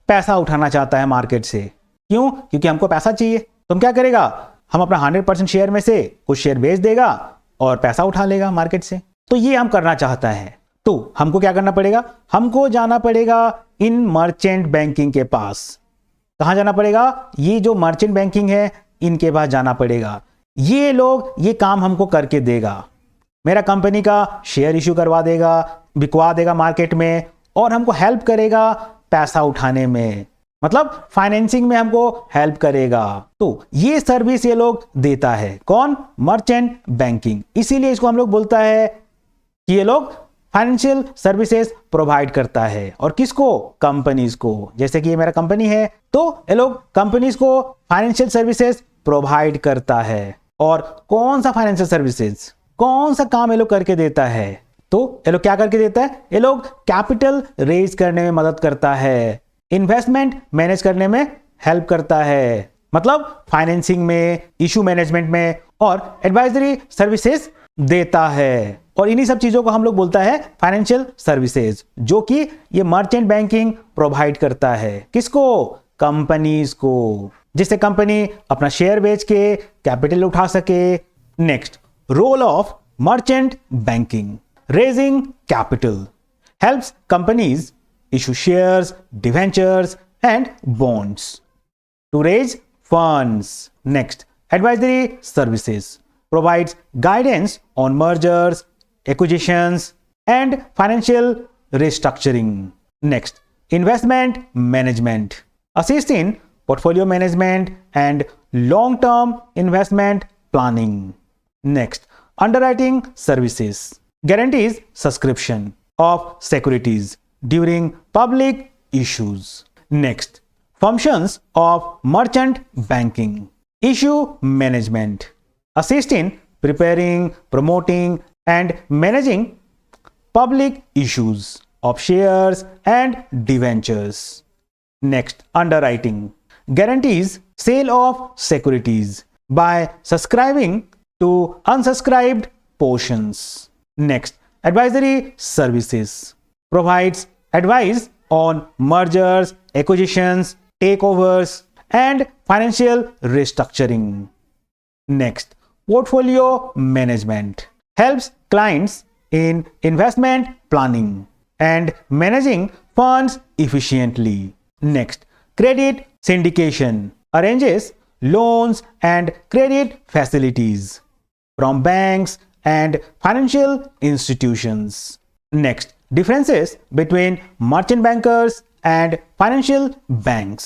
[SPEAKER 1] पैसा उठाना चाहता है मार्केट से। क्यों, क्योंकि हमको पैसा चाहिए। तो हम क्या करेगा, हम अपना 100% शेयर में से कुछ शेयर बेच देगा और पैसा उठा लेगा मार्केट से। तो ये हम करना चाहता है, तो हमको क्या करना पड़ेगा, हमको जाना पड़ेगा इन मर्चेंट बैंकिंग के पास। कहां जाना पड़ेगा, ये जो मर्चेंट बैंकिंग है इनके पास जाना पड़ेगा। ये लोग ये काम हमको करके देगा, मेरा कंपनी का शेयर इशू करवा देगा, बिकवा देगा मार्केट में और हमको हेल्प करेगा पैसा उठाने में, मतलब फाइनेंसिंग में हमको हेल्प करेगा। तो ये सर्विस ये लोग देता है, कौन, मर्चेंट बैंकिंग। इसीलिए इसको हम लोग बोलता है कि ये लोग फाइनेंशियल सर्विसेज प्रोवाइड करता है। और किसको, कंपनीज को। जैसे कि ये मेरा कंपनी है तो ये लोग कंपनीज को फाइनेंशियल सर्विसेज प्रोवाइड करता है। और कौन सा फाइनेंशियल सर्विसेज, कौन सा काम ये लोग करके देता है, तो ये लोग क्या करके देता है, ये लोग कैपिटल रेज करने में मदद करता है, इन्वेस्टमेंट मैनेज करने में हेल्प करता है, मतलब फाइनेंसिंग में, इशू मैनेजमेंट में और एडवाइजरी सर्विसेज देता है। और इन्हीं सब चीजों को हम लोग बोलता है फाइनेंशियल सर्विसेज, जो कि ये मर्चेंट बैंकिंग प्रोवाइड करता है। किसको? कंपनीज को, जिससे कंपनी अपना शेयर बेच के कैपिटल उठा सके। Next, role of merchant banking, raising capital, helps companies issue shares, debentures and bonds to raise funds. Next, advisory services provides guidance on mergers, acquisitions, and financial restructuring. Next, investment management assist in portfolio management and long-term investment planning. Next, underwriting services guarantees subscription of securities during public issues. Next, functions of merchant banking, issue management, assist in preparing, promoting, and managing public issues of shares and debentures. Next, underwriting guarantees sale of securities by subscribing to unsubscribed portions. Next, advisory services provides advice on mergers, acquisitions, takeovers, and financial restructuring. Next, portfolio management helps clients in investment planning and managing funds efficiently. Next, credit syndication arranges loans and credit facilities from banks and financial institutions. Next, differences between merchant bankers and financial banks.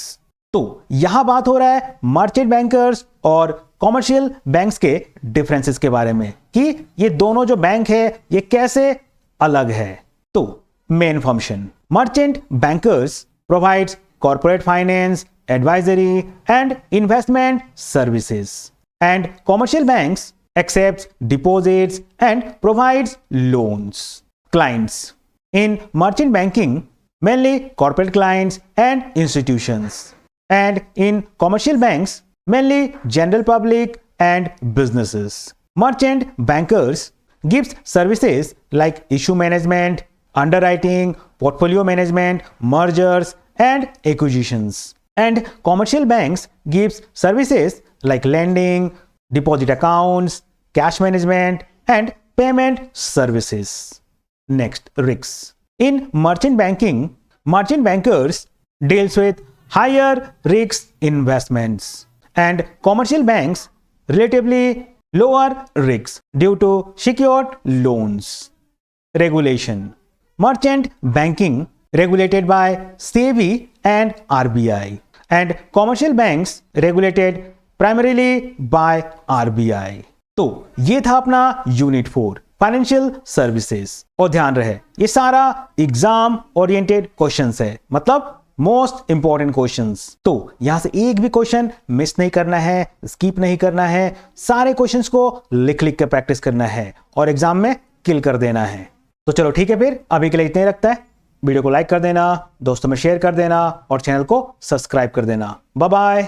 [SPEAKER 1] तो यहां बात हो रहा है merchant bankers और commercial banks के differences के बारे में कि ये दोनों जो बैंक है ये कैसे अलग है। तो main function, merchant bankers provides corporate finance, advisory and investment services and commercial banks accepts deposits and provides loans. Clients in merchant banking mainly corporate clients and institutions, and in commercial banks mainly general public and businesses. Merchant bankers gives services like issue management, underwriting, portfolio management, mergers and acquisitions, and commercial banks gives services like lending, deposit accounts, cash management and payment services. Next, risks. In merchant banking, merchant bankers deals with higher risk investments and commercial banks relatively lower risks due to secured loans. Regulation. Merchant banking regulated by SEBI and RBI, and commercial banks regulated primarily by RBI. तो ये था अपना unit 4 financial services. और ध्यान रहे ये सारा exam oriented questions है, मतलब मोस्ट इंपॉर्टेंट क्वेश्चंस। तो यहां से एक भी क्वेश्चन मिस नहीं करना है, स्किप नहीं करना है, सारे क्वेश्चंस को लिख लिख के प्रैक्टिस करना है और एग्जाम में किल कर देना है। तो चलो ठीक है, फिर अभी के लिए इतना ही रखता है। वीडियो को लाइक कर देना, दोस्तों में शेयर कर देना और चैनल को सब्सक्राइब कर देना। Bye bye.